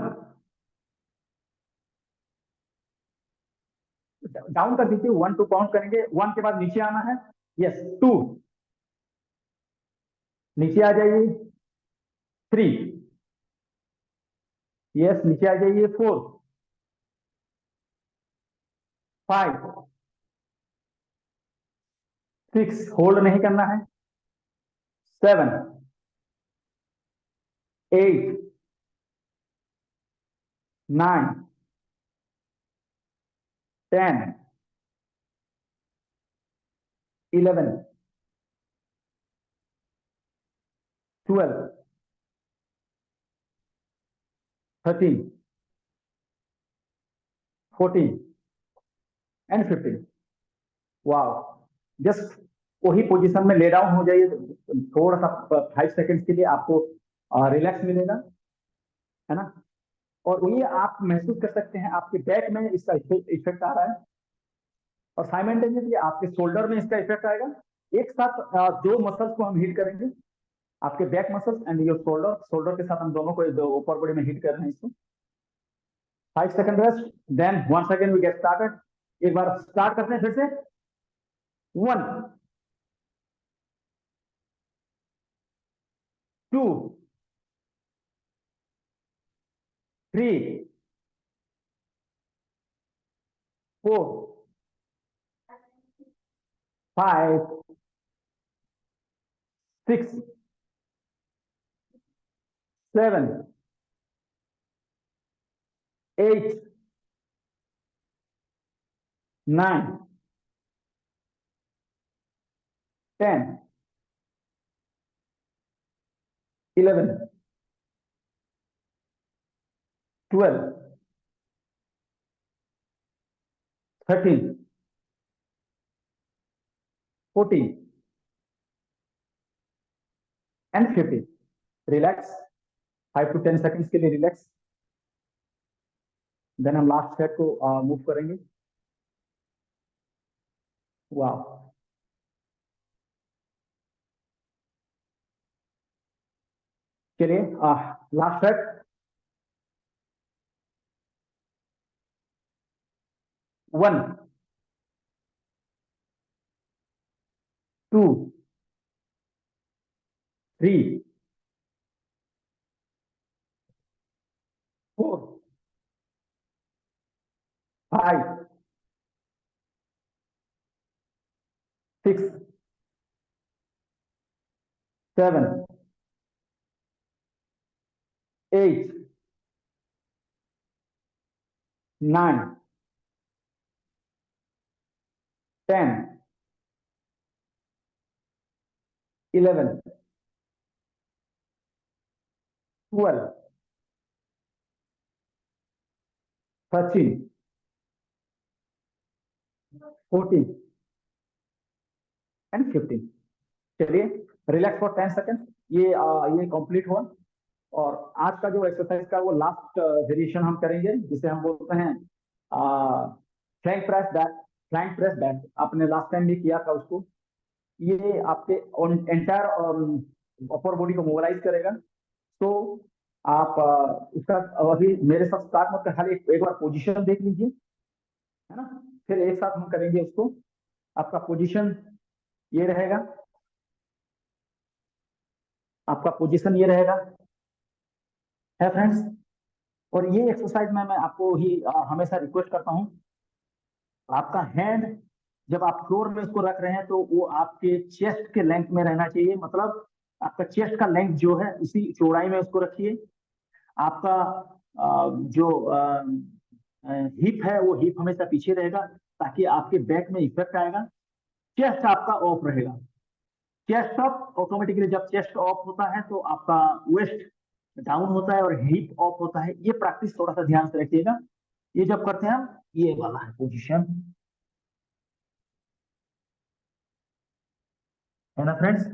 डाउन कर दीजिए, 1 2 काउंट करेंगे, 1 के बाद नीचे आना है। यस, 2, नीचे आ जाइए। 3, यस, नीचे आ जाइए। 4, 5, 6, होल्ड नहीं करना है। 7, 8, 9, 10, 11, 12, 13, 14 एंड 15। वाओ, जस्ट वही पोजीशन में ले डाउन हो जाइए, थोड़ा सा 5 सेकंड्स के लिए आपको रिलैक्स मिलेगा, है ना। और ये आप महसूस कर सकते हैं आपके बैक में इसका इफेक्ट आ रहा है, और साइमल्टेनियसली आपके शोल्डर में इसका इफेक्ट आएगा। एक साथ दो मसल्स को हम हिट करेंगे, आपके back muscles and your shoulder, shoulder के साथ हम दोनों को ऊपर बॉडी में हिट कर रहे हैं इसको। 5 second rest, then once again we get started. एक बार स्टार्ट करते हैं फिर से। 1, 2, 3, 4, 5, 6, 7, 8, 9, 10, 11, 12, 13, 14 एंड 15। रिलैक्स, 5 to 10 सेकंड्स के लिए रिलैक्स, देन हम लास्ट सेट को मूव करेंगे। वाह, चलिए लास्ट सेट। 1, 2, 3, 4, 5, 6, 7, 8, 9, 10, 11, 12, 13, 14 एंड 15। चलिए, रिलैक्स फॉर 10 सेकंड। ये कंप्लीट हुआ, और आज का जो एक्सरसाइज का वो लास्ट वेरिएशन हम करेंगे, जिसे हम बोलते हैं flank press back. Flank press back आपने लास्ट टाइम भी किया था उसको। ये आपके एंटायर अपर बॉडी को मोबिलाइज करेगा। तो आप इसका अभी मेरे साथ स्टार्ट मत कर, खाली एक बार पोजीशन देख लीजिए, है ना, फिर एक साथ हम करेंगे उसको। आपका पोजीशन ये रहेगा, आपका पोजीशन ये रहेगा, है फ्रेंड्स। और ये एक्सरसाइज में मैं आपको ही हमेशा रिक्वेस्ट करता हूँ, आपका हैंड जब आप फ्लोर में इसको रख रहे हैं तो वो आपके चेस्ट के लेंथ में रहना चाहिए, मतलब आपका चेस्ट का लेंथ जो है उसी चौड़ाई में उसको रखिए। आपका जो हिप है वो हिप हमेशा पीछे रहेगा ताकि आपके बैक में इफेक्ट आएगा। चेस्ट आपका ऑफ रहेगा। चेस्ट ऑफ ऑटोमेटिकली, जब चेस्ट ऑफ होता है तो आपका वेस्ट डाउन होता है और हिप ऑफ होता है। ये प्रैक्टिस थोड़ा सा ध्यान से रखिएगा। ये जब करते हैं हम, ये वाला है पोजीशन, है ना फ्रेंड्स?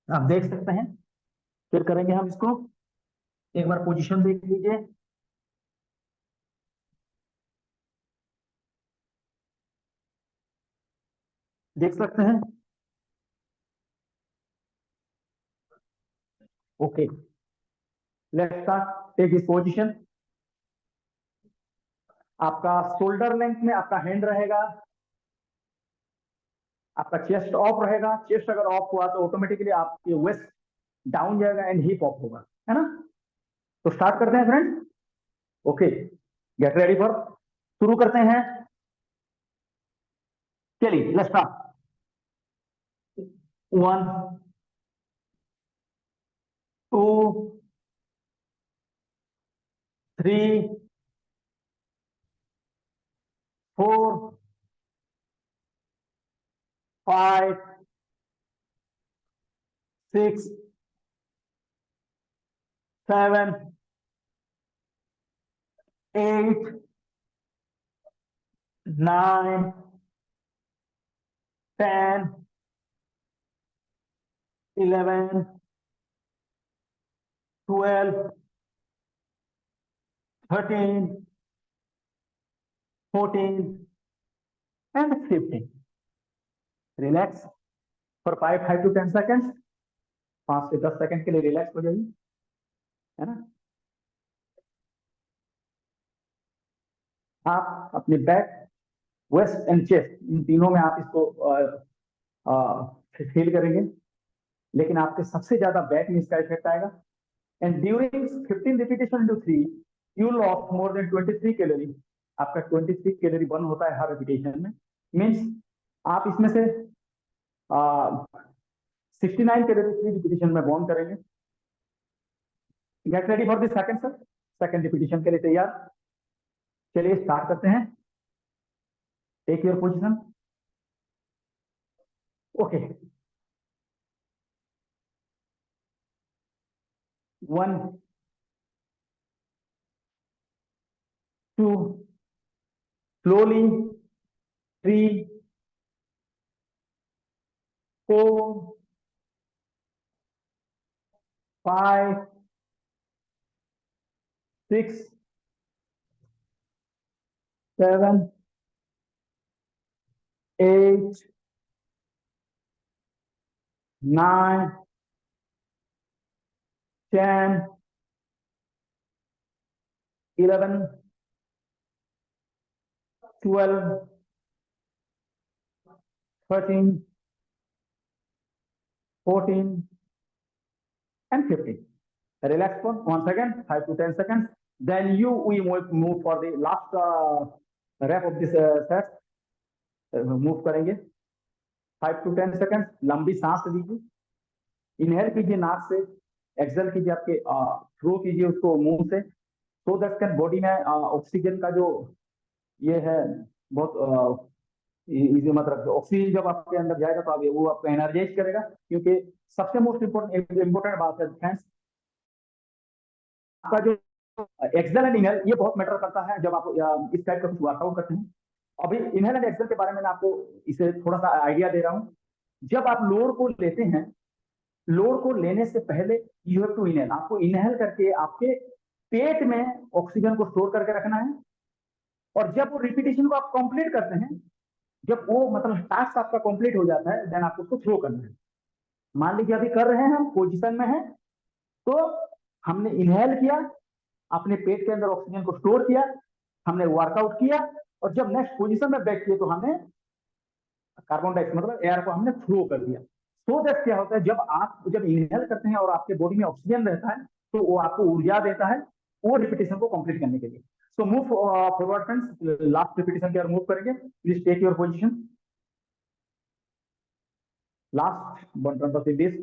आप देख सकते हैं। फिर करेंगे हम इसको, एक बार पोजीशन देख लीजिए। देख सकते हैं? Okay, let's start. Take this position. आपका शोल्डर लेंथ में आपका हैंड रहेगा, आपका चेस्ट ऑफ रहेगा। चेस्ट अगर ऑफ हुआ तो ऑटोमेटिकली आपके वेस्ट डाउन जाएगा एंड हिप ऑफ होगा, है ना? तो स्टार्ट करते हैं friends. Okay, get ready for, शुरू करते हैं। चलिए let's start. 1 2 3 4 5 6 7 8 9 10 11 12 13 14 and 15. Relax for 5 to 10 seconds. 5 से 10 सेकंड के लिए रिलैक्स हो जाइए, है ना? आप अपने बैक, वेस्ट एंड चेस्ट, इन तीनों में आप इसको फील करेंगे, लेकिन आपके सबसे ज्यादा बैक में इसका इफेक्ट आएगा। And during 15 repetition into 3 you loss more than 23 calorie. आपका 23 कैलोरी बर्न होता है हर रिपीटेशन में। मींस आप इसमें से 69 कैलोरी 3 रिपीटेशन में बर्न करेंगे। Get ready for the second sir. Second repetition के लिए तैयार? चलिए स्टार्ट करते हैं। Take your position. Okay, 1 2 slowly, 3 4 5 6 7 8 9 10 11 12 13 14 and 15. Relax for 1 second, 5 to 10 seconds. Then we move for the last rep of this set. Move करेंगे 5 to 10 seconds. लंबी सांस लीजिए, इनहेल कीजिए नाक से, एक्सहेल कीजिए आपके थ्रो कीजिए उसको मुंह से, सो दैट कैन बॉडी में ऑक्सीजन का जो ये है बहुत इजी, मतलब ऑक्सीजन जब आपके अंदर जाएगा तो आप वो आपको एनर्जाइज करेगा। क्योंकि सबसे मोस्ट इम्पोर्टेंट बात है फ्रेंड्स, आपका जो एक्सहेल एंड इनहेल ये बहुत मैटर करता है जब आप इस टाइप का कुछ वर्कआउट करते हैं। अभी इनहेल एंड एक्सहेल के बारे में मैं आपको इसे थोड़ा सा आइडिया दे रहा हूँ। जब आप लोड को लेते हैं, लोड को लेने से पहले यू हैव टू इनहेल। आपको इनहेल करके आपके पेट में ऑक्सीजन को स्टोर करके रखना है, और जब वो रिपीटेशन को आप कंप्लीट करते हैं, जब वो मतलब टास्क आपका कंप्लीट हो जाता है, देन आपको उसको थ्रो करना है। मान लीजिए अभी कर रहे हैं, हम पोजीशन में हैं, तो हमने इनहेल किया, अपने पेट के अंदर ऑक्सीजन को स्टोर किया, हमने वर्कआउट किया, और जब नेक्स्ट पोजीशन में बैक किए तो हमने कार्बन डाइऑक्साइड मतलब एयर को हमने थ्रो कर दिया। सो दैट क्या होता है, जब इनहेल करते हैं और आपके बॉडी में ऑक्सीजन रहता है तो वो आपको ऊर्जा देता है वो रिपीटेशन को कंप्लीट करने के लिए। So move forward friends, last repetition की ओर मूव करेंगे। Please take your position. Last 120 days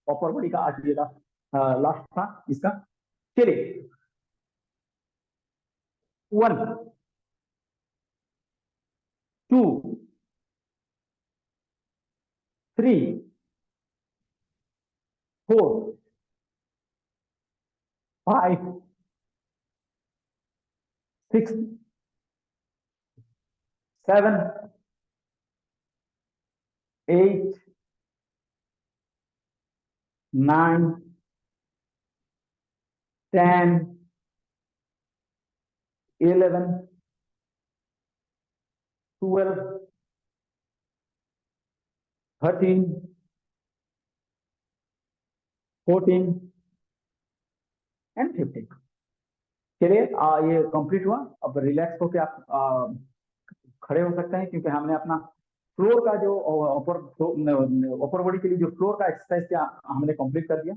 upper body का आज ये लास्ट था इसका। चलिए 1 2 3 4 5 6 7 8 9 10 11 12 13 14 एंड 15। चलिए ये कंप्लीट हुआ। अब रिलैक्स होकर आप खड़े हो सकते हैं, क्योंकि हमने अपना फ्लोर का जो अपर बॉडी के लिए जो फ्लोर का एक्सरसाइज किया हमने कंप्लीट कर दिया।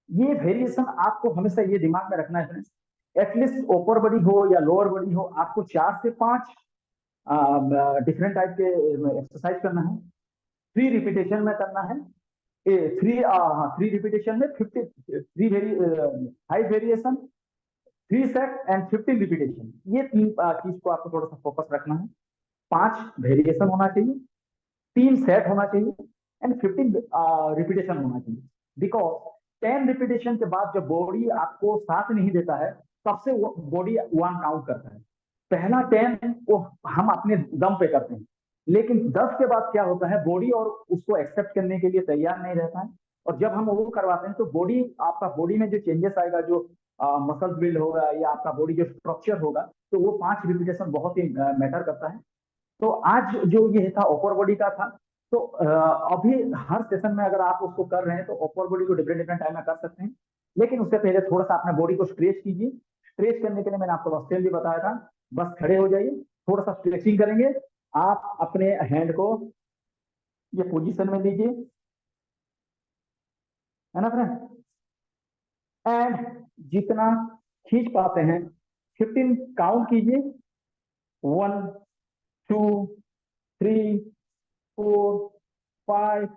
ये वेरिएशन आपको हमेशा ये दिमाग में रखना है फ्रेंड्स, एटलीस्ट अपर बॉडी हो या लोअर बॉडी हो, आपको 4 से 5 डिफरेंट टाइप के एक्सरसाइज करना है। 3 रिपीटेशन में करना है। 3 रिपीटेशन में 5 वेरिएशन, 3 सेट एंड 15 रिपीटेशन। ये 3 चीज को आपको थोड़ा सा फोकस रखना है। 5 वेरिएशन होना चाहिए, 3 सेट होना चाहिए एंड 15 रिपीटेशन होना चाहिए। बिकॉज 10 रिपीटेशन के बाद जब बॉडी आपको साथ नहीं देता है, तब से वो बॉडी 1 काउंट करता है। पहला 10 वो हम अपने दम पे करते हैं, लेकिन 10 के बाद क्या होता है, बॉडी और उसको एक्सेप्ट करने के लिए तैयार नहीं रहता है। और जब हम वो करवाते हैं तो बॉडी, आपका बॉडी में जो चेंजेस आएगा, जो मसल बिल्ड होगा या आपका बॉडी जो स्ट्रक्चर होगा, तो वो 5 रिपीटेशन बहुत ही मैटर करता है। तो आज जो ये था अपर बॉडी का था, तो अभी हर सेशन में अगर आप उसको कर रहे हैं तो अपर बॉडी को डिफरेंट डिफरेंट टाइम में कर सकते हैं, लेकिन उससे पहले थोड़ा सा अपने बॉडी को स्ट्रेच कीजिए। स्ट्रेच करने के लिए मैंने आपको स्टेप भी बताया था। बस खड़े हो जाइए, थोड़ा सा स्ट्रेचिंग करेंगे। आप अपने हैंड को ये पोजीशन में लीजिए, है ना फ्रेंड, एंड जितना खींच पाते हैं 15 काउंट कीजिए। 1 2 3 4 5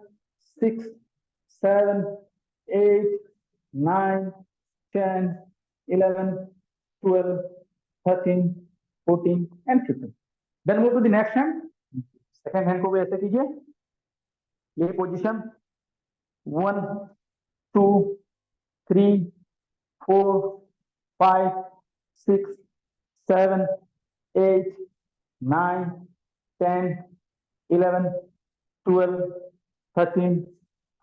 6 7 8 9 10 11 12 13 14 and 15। Then move to the next hand. Second hand को भी ऐसे कीजिए, ये पोजीशन। 1 2 3 4 5 6 7 8 9 10 11 12 13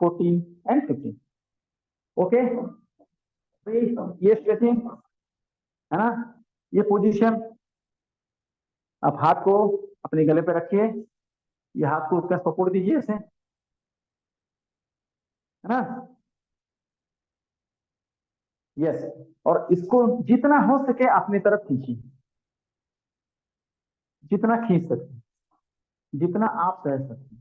14 and 15। ओके, ये स्ट्रेचिंग है ना, ये पोजीशन। आप हाथ को अपने गले पे रखिए, ये हाथ को उसका सपोर्ट दीजिए ऐसे, है ना। यस, और इसको जितना हो सके अपनी तरफ खींचिए, जितना खींच सकते, जितना आप सह सकते।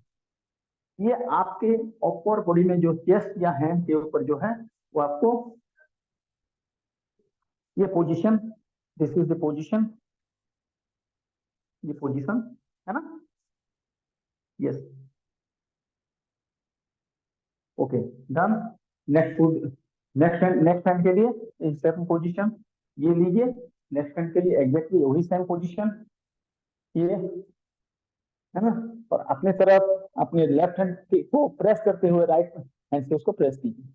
ये आपके अपर बॉडी में जो चेस्ट या हैंड के ऊपर जो है वो आपको, ये position, this is the position, ये पोजीशन है ना। Yes, okay, done. Next hand के लिए सेम पोजीशन ये लीजिए। नेक्स्ट हैंड के लिए एग्जैक्टली वही सेम पोजीशन ये, है ना। और अपने तरफ अपने लेफ्ट हैंड को प्रेस करते हुए राइट हैंड से उसको प्रेस कीजिए,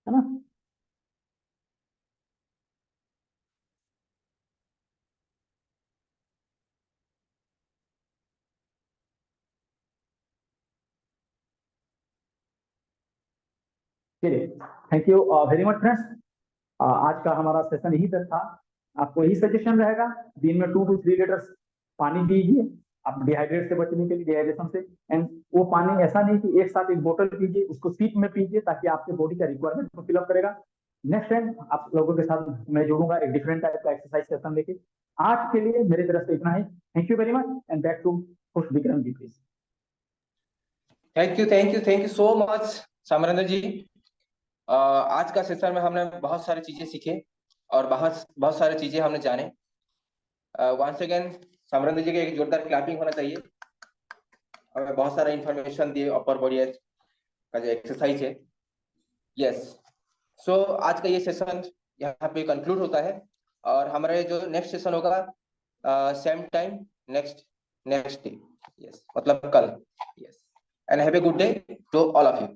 है ना। चलिए, thank you very much friends. आज का हमारा सेशन यही तक था। आपको यही सजेशन रहेगा, दिन में 2 to 3 लीटर्स पानी पीजिए, आप डिहाइड्रेट से बचने के लिए, डिहाइड्रेशन से। एंड वो पानी ऐसा नहीं कि एक साथ एक बोतल पीजिए, उसको सीप में पीजिए, ताकि आपके बॉडी का रिक्वायरमेंट को फिलअप करेगा। नेक्स्ट टाइम आप लोगों के साथ मैं जुड़ूंगा एक डिफरेंट टाइप का एक्सरसाइज सेशन लेके। आज के लिए मेरी तरफ से इतना ही। Thank you very much and back to host Vikram ji please. Thank you so much Samarendra ji. आज का सेशन में हमने बहुत सारी चीजें सीखे और बहुत सारी चीजें हमने जाने। वंस अगेन समरेंद्र जी के एक जोरदार क्लैपिंग होना चाहिए। हमें बहुत सारा इंफॉर्मेशन दिए अपर बॉडी का जो एक्सरसाइज है। यस, सो आज का ये सेशन यहाँ पे कंक्लूड होता है और हमारा जो नेक्स्ट सेशन होगा same time next day, yes, मतलब कल। Yes, and have a good day to all of you.